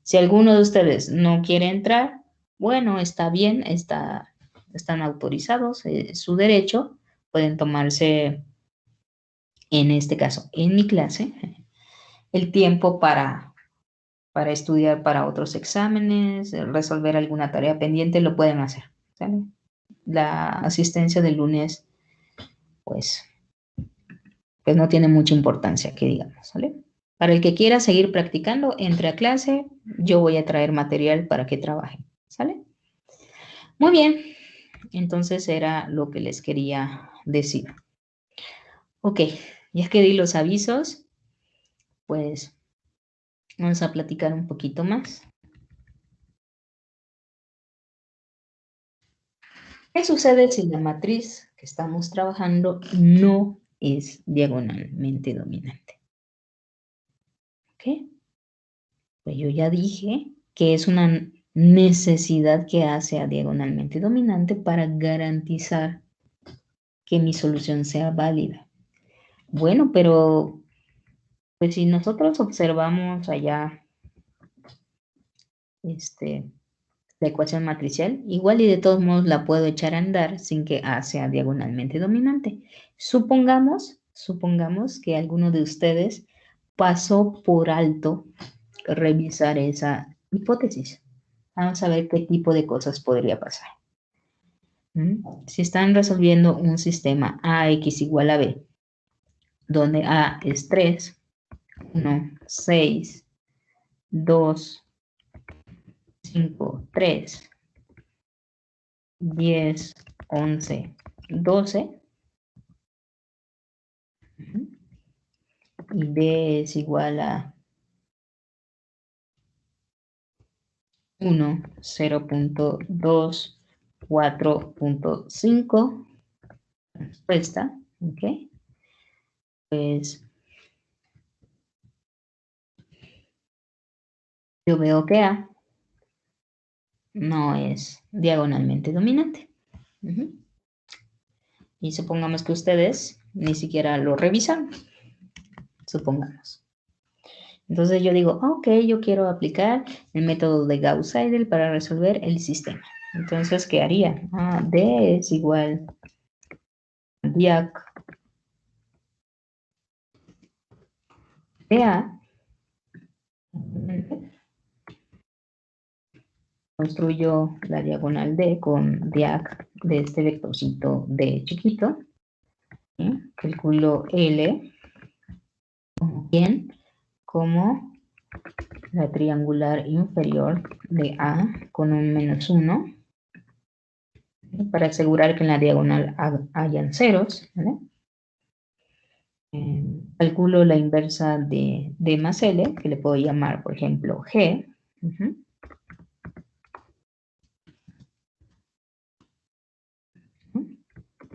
Si alguno de ustedes no quiere entrar, bueno, está bien, están autorizados, es su derecho, pueden tomarse, en este caso, en mi clase, el tiempo para estudiar para otros exámenes, resolver alguna tarea pendiente, lo pueden hacer, ¿sale? La asistencia del lunes pues no tiene mucha importancia, que digamos, ¿vale? Para el que quiera seguir practicando, entre a clase, yo voy a traer material para que trabajen, ¿sale? Muy bien, entonces era lo que les quería decir. Ok, ya que di los avisos, pues vamos a platicar un poquito más. ¿Qué sucede si la matriz que estamos trabajando no es diagonalmente dominante? ¿Ok? Pues yo ya dije que es una necesidad que hace a diagonalmente dominante para garantizar que mi solución sea válida. Bueno, pero pues si nosotros observamos allá la ecuación matricial, igual y de todos modos la puedo echar a andar sin que A sea diagonalmente dominante. Supongamos que alguno de ustedes pasó por alto revisar esa hipótesis. Vamos a ver qué tipo de cosas podría pasar. Si están resolviendo un sistema AX igual a B, donde A es 3, 1, 6, 2, 5, 3, 10, 11, 12, y B es igual a 1, 0.2, 4.5, respuesta, ¿ok? Pues yo veo que A no es diagonalmente dominante. Y supongamos que ustedes ni siquiera lo revisan. Supongamos. Entonces yo digo, ok, yo quiero aplicar el método de Gauss-Seidel para resolver el sistema. Entonces, ¿qué haría? D es igual a diac de A. Construyo la diagonal D con diac de este vectorcito D chiquito. ¿Sí? Calculo L como bien, como la triangular inferior de A con un menos 1, para asegurar que en la diagonal hayan ceros, ¿vale? Calculo la inversa de D más L, que le puedo llamar, por ejemplo, G.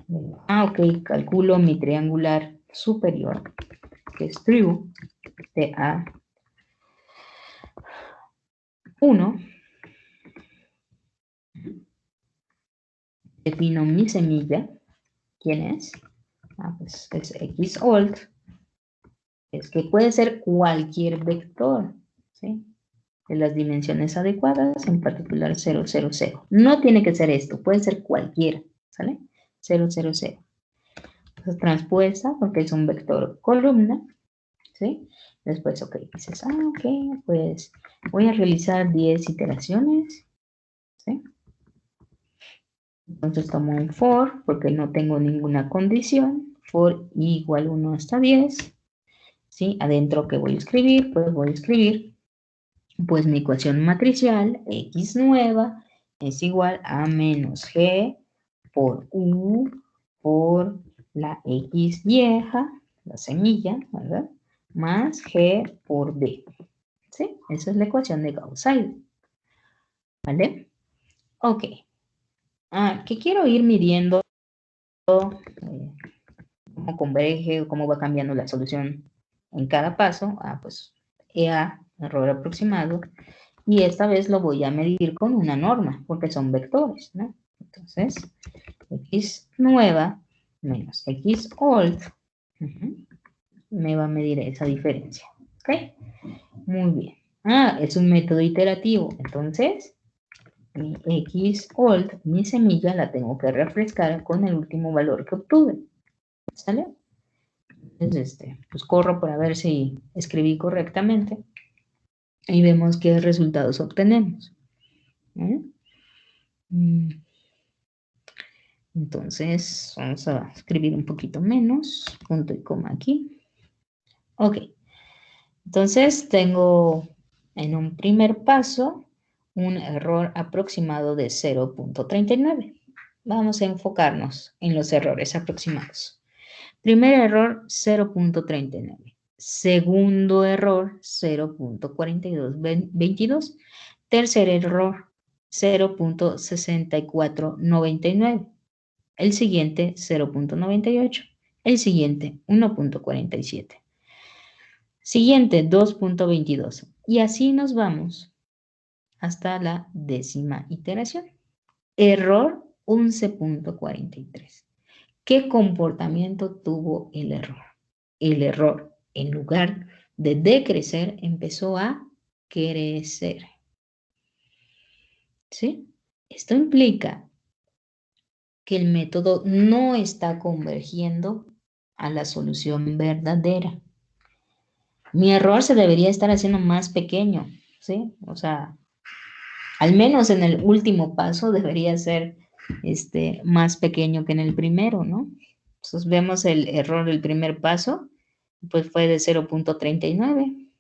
Ok, calculo mi triangular superior, que es true, de A1. Defino mi semilla. ¿Quién es? Pues es xolt. Es que puede ser cualquier vector, ¿sí? De las dimensiones adecuadas, en particular 0, 0, 0. No tiene que ser esto, puede ser cualquiera, ¿sale? 0, 0, 0. Entonces, transpuesta, porque es un vector columna, ¿sí? Después, ok, dices, ok, pues voy a realizar 10 iteraciones, ¿sí? Entonces tomo un for, porque no tengo ninguna condición, for igual 1 hasta 10, ¿sí? Adentro, ¿qué voy a escribir? Pues voy a escribir, pues mi ecuación matricial, x nueva, es igual a menos g por u por la x vieja, la semilla, ¿verdad? Más g por d. ¿Sí? Esa es la ecuación de Gauss-Seidel. ¿Vale? Ok. ¿Qué quiero ir midiendo? Cómo converge o cómo va cambiando la solución en cada paso. Pues EA, error aproximado. Y esta vez lo voy a medir con una norma, porque son vectores, ¿no? Entonces, x nueva menos x old me va a medir esa diferencia. ¿Ok? Muy bien. Es un método iterativo. Entonces, mi x old, mi semilla, la tengo que refrescar con el último valor que obtuve. ¿Sale? Entonces, pues corro para ver si escribí correctamente y vemos qué resultados obtenemos. Entonces, vamos a escribir un poquito menos, punto y coma aquí. Ok, entonces tengo en un primer paso un error aproximado de 0.39. Vamos a enfocarnos en los errores aproximados. Primer error, 0.39. Segundo error, 0.4222. Tercer error, 0.6499. El siguiente, 0.98. El siguiente, 1.47. Siguiente, 2.22. Y así nos vamos hasta la décima iteración. Error 11.43. ¿Qué comportamiento tuvo el error? El error, en lugar de decrecer, empezó a crecer. ¿Sí? Esto implica que el método no está convergiendo a la solución verdadera. Mi error se debería estar haciendo más pequeño, ¿sí? O sea, al menos en el último paso debería ser más pequeño que en el primero, ¿no? Entonces vemos el error del primer paso, pues fue de 0.39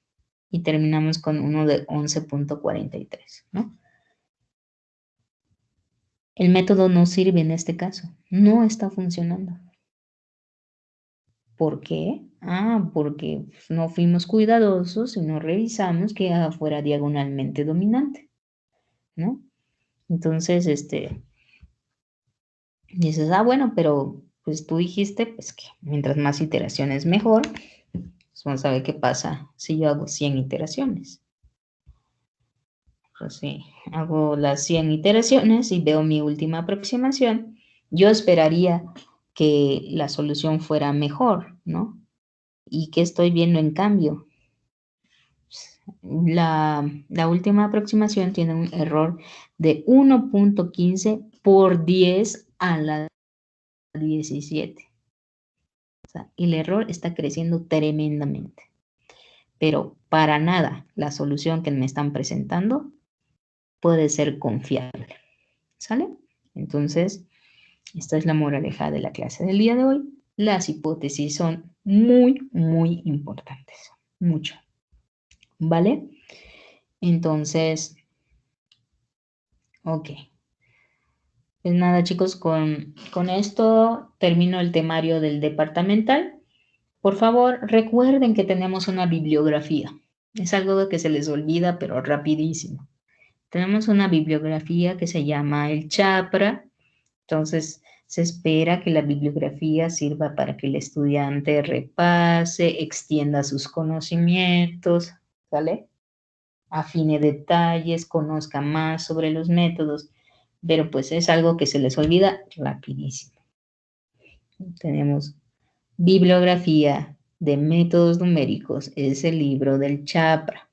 y terminamos con uno de 11.43, ¿no? El método no sirve en este caso, no está funcionando. ¿Por qué? Porque no fuimos cuidadosos y no revisamos que fuera diagonalmente dominante, ¿no? Entonces, dices, bueno, pero pues tú dijiste pues que mientras más iteraciones mejor. Pues vamos a ver qué pasa si yo hago 100 iteraciones. Pues sí, hago las 100 iteraciones y veo mi última aproximación. Yo esperaría que la solución fuera mejor, ¿no? ¿Y qué estoy viendo en cambio? La última aproximación tiene un error de 1.15 por 10 a la 17. O sea, el error está creciendo tremendamente. Pero para nada la solución que me están presentando puede ser confiable. ¿Sale? Entonces, esta es la moraleja de la clase del día de hoy. Las hipótesis son muy, muy importantes. Mucho. ¿Vale? Entonces, ok. Pues nada, chicos, con esto termino el temario del departamental. Por favor, recuerden que tenemos una bibliografía. Es algo que se les olvida, pero rapidísimo. Tenemos una bibliografía que se llama el Chapra. Entonces, se espera que la bibliografía sirva para que el estudiante repase, extienda sus conocimientos, ¿vale? Afine detalles, conozca más sobre los métodos, pero pues es algo que se les olvida rapidísimo. Tenemos bibliografía de métodos numéricos, es el libro del Chapra.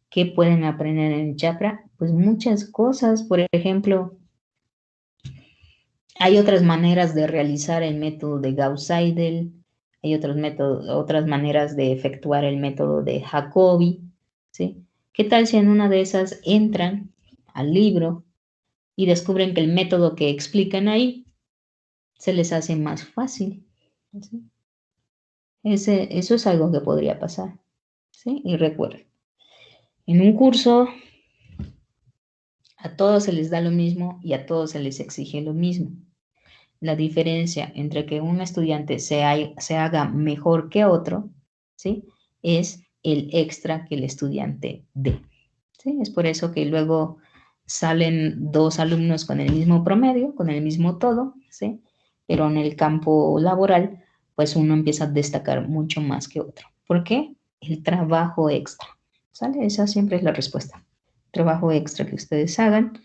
¿Qué pueden aprender en el Chapra? Pues muchas cosas, por ejemplo, hay otras maneras de realizar el método de Gauss-Seidel, hay otras maneras de efectuar el método de Jacobi, ¿sí? ¿Qué tal si en una de esas entran al libro y descubren que el método que explican ahí se les hace más fácil? ¿Sí? Eso es algo que podría pasar, ¿sí? Y recuerden, en un curso a todos se les da lo mismo y a todos se les exige lo mismo. La diferencia entre que un estudiante se haga mejor que otro, ¿sí? Es el extra que el estudiante dé, ¿sí? Es por eso que luego salen dos alumnos con el mismo promedio, con el mismo todo, ¿sí? Pero en el campo laboral, pues uno empieza a destacar mucho más que otro. ¿Por qué? El trabajo extra, ¿sale? Esa siempre es la respuesta. Trabajo extra que ustedes hagan.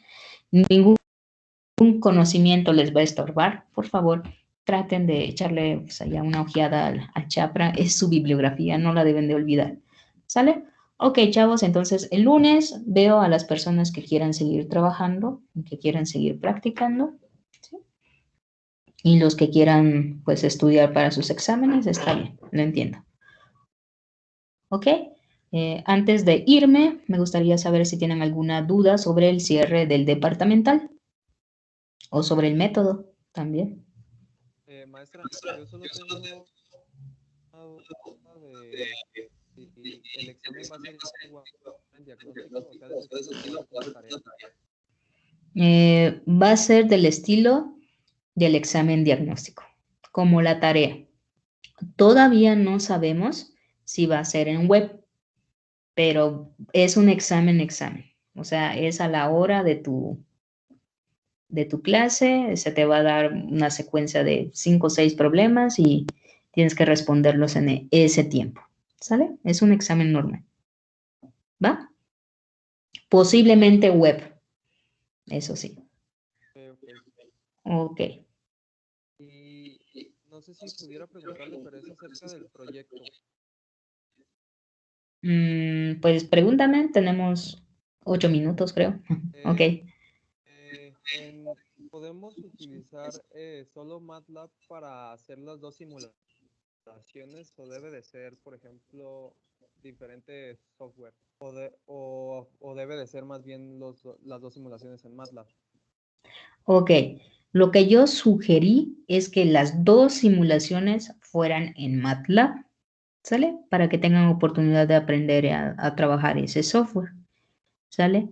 Ningún conocimiento les va a estorbar, por favor, traten de echarle pues, allá una ojeada al Chapra, es su bibliografía, no la deben de olvidar. ¿Sale? Ok, chavos, entonces el lunes veo a las personas que quieran seguir trabajando, que quieran seguir practicando, ¿sí? Y los que quieran pues estudiar para sus exámenes, está bien, lo entiendo. ¿Ok? Antes de irme, me gustaría saber si tienen alguna duda sobre el cierre del departamental o sobre el método. también. Maestra, yo solo tengo una duda de si el examen va a ser igual en diagnóstico, o sea, de ese estilo como la tarea. Va a ser del estilo del examen diagnóstico, como la tarea. Todavía no sabemos si va a ser en web, pero es un examen. O sea, es a la hora de tu clase, se te va a dar una secuencia de 5 o 6 problemas y tienes que responderlos en ese tiempo. ¿Sale? Es un examen normal. ¿Va? Posiblemente web, eso sí. Ok. Ok. Y no sé si pudiera preguntarle, pero es acerca del proyecto. Pues pregúntame, tenemos 8 minutos, creo. Ok. Eh, ¿Podemos utilizar solo MATLAB para hacer las dos simulaciones o debe de ser, por ejemplo, diferente software? O debe de ser más bien las dos simulaciones en MATLAB? Ok. Lo que yo sugerí es que las dos simulaciones fueran en MATLAB, ¿sale? Para que tengan oportunidad de aprender a trabajar ese software, ¿sale?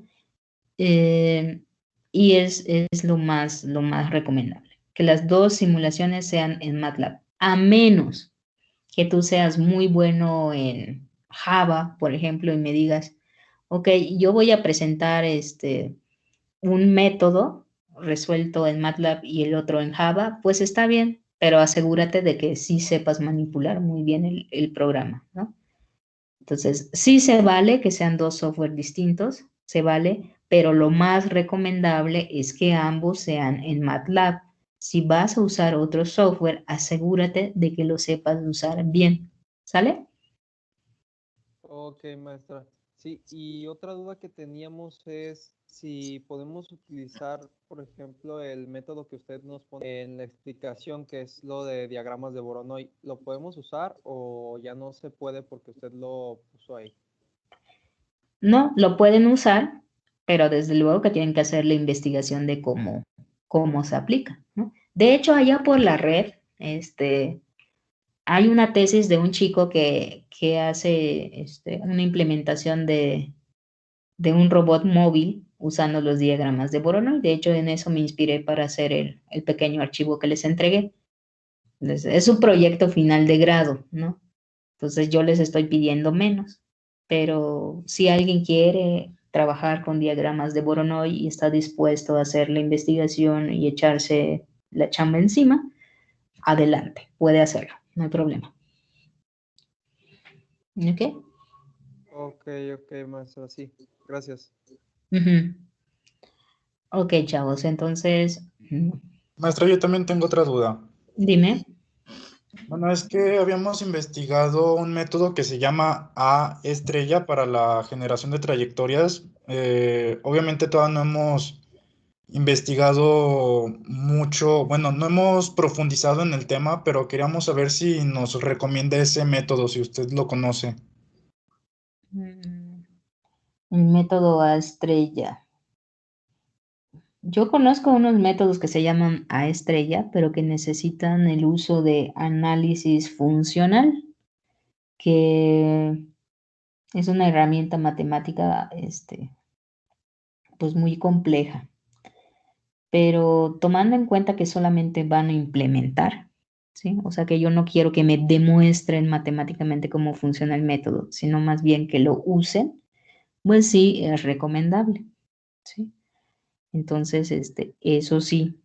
Y es lo más recomendable, que las dos simulaciones sean en MATLAB, a menos que tú seas muy bueno en Java, por ejemplo, y me digas, ok, yo voy a presentar un método resuelto en MATLAB y el otro en Java, pues está bien, pero asegúrate de que sí sepas manipular muy bien el programa, ¿no? Entonces, sí se vale que sean dos software distintos, se vale, pero lo más recomendable es que ambos sean en MATLAB. Si vas a usar otro software, asegúrate de que lo sepas usar bien, ¿sale? Ok, maestra. Sí, y otra duda que teníamos es si podemos utilizar, por ejemplo, el método que usted nos pone en la explicación, que es lo de diagramas de Voronoi. ¿Lo podemos usar o ya no se puede porque usted lo puso ahí? No, lo pueden usar, pero desde luego que tienen que hacer la investigación de cómo se aplica, ¿no? De hecho, allá por la red, hay una tesis de un chico que hace una implementación de un robot móvil usando los diagramas de Voronoi. De hecho, en eso me inspiré para hacer el pequeño archivo que les entregué. Entonces, es un proyecto final de grado, ¿no? Entonces yo les estoy pidiendo menos, pero si alguien quiere trabajar con diagramas de Voronoi y está dispuesto a hacer la investigación y echarse la chamba encima, adelante, puede hacerlo, no hay problema. ¿Ok? Ok, ok, maestra, sí. Gracias. Ujú. Ok, chavos, entonces, Maestra, yo también tengo otra duda. dime. Bueno, es que habíamos investigado un método que se llama A estrella para la generación de trayectorias. Obviamente todavía no hemos investigado mucho, bueno, no hemos profundizado en el tema, pero queríamos saber si nos recomienda ese método, si usted lo conoce. El método A estrella. Yo conozco unos métodos que se llaman A estrella, pero que necesitan el uso de análisis funcional, que es una herramienta matemática, pues muy compleja. Pero tomando en cuenta que solamente van a implementar, ¿sí? O sea que yo no quiero que me demuestren matemáticamente cómo funciona el método, sino más bien que lo usen, pues sí es recomendable, ¿sí? Entonces, eso sí,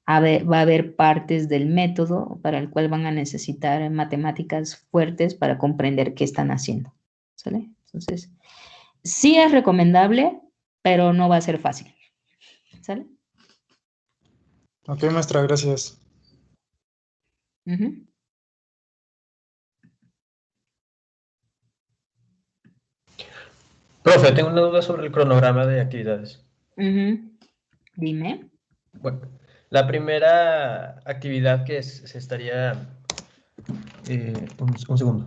va a haber partes del método para el cual van a necesitar matemáticas fuertes para comprender qué están haciendo, ¿sale? Entonces, sí es recomendable, pero no va a ser fácil, ¿sale? Ok, maestra, gracias. Ujú. Profe, tengo una duda sobre el cronograma de actividades. Ujú. Dime. Bueno, la primera actividad que se estaría... un segundo.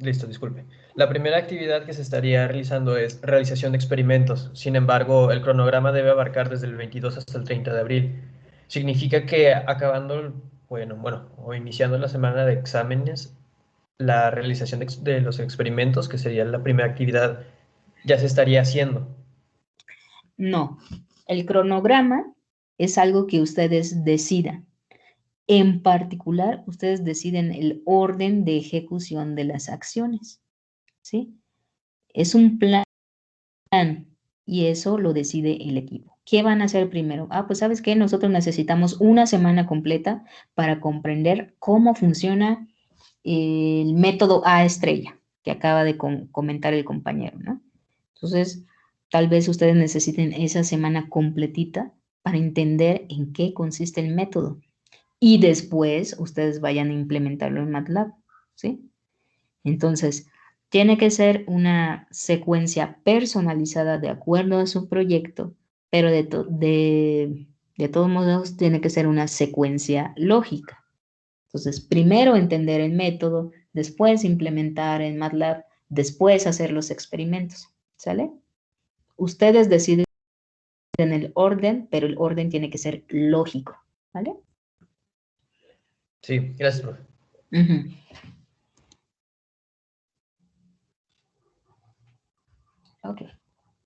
Listo, disculpe. La primera actividad que se estaría realizando es realización de experimentos. Sin embargo, el cronograma debe abarcar desde el 22 hasta el 30 de abril. Significa que acabando, bueno, o iniciando la semana de exámenes, la realización de los experimentos, que sería la primera actividad, ya se estaría haciendo. No, el cronograma es algo que ustedes decidan. En particular, ustedes deciden el orden de ejecución de las acciones, ¿sí? Es un plan y eso lo decide el equipo. ¿Qué van a hacer primero? Ah, pues ¿sabes qué? Nosotros necesitamos una semana completa para comprender cómo funciona el método A estrella que acaba de comentar el compañero, ¿no? Entonces, tal vez ustedes necesiten esa semana completita para entender en qué consiste el método y después ustedes vayan a implementarlo en MATLAB, ¿sí? Entonces, tiene que ser una secuencia personalizada de acuerdo a su proyecto, pero de todos modos tiene que ser una secuencia lógica. Entonces, primero entender el método, después implementar en MATLAB, después hacer los experimentos, ¿sale? Ustedes deciden el orden, pero el orden tiene que ser lógico, ¿vale? Sí, gracias, profe. Ujú. Ok.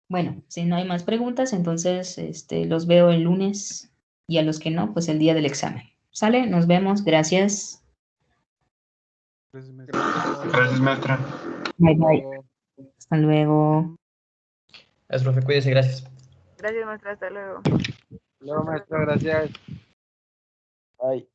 Bueno, si no hay más preguntas, entonces los veo el lunes y a los que no, pues el día del examen. ¿Sale? Nos vemos. Gracias. Gracias, maestra. Bye Hasta bye. luego. Hasta luego. Gracias, profe. Cuídese, gracias. Gracias, maestra. Hasta luego. Luego, maestro, gracias. Ay.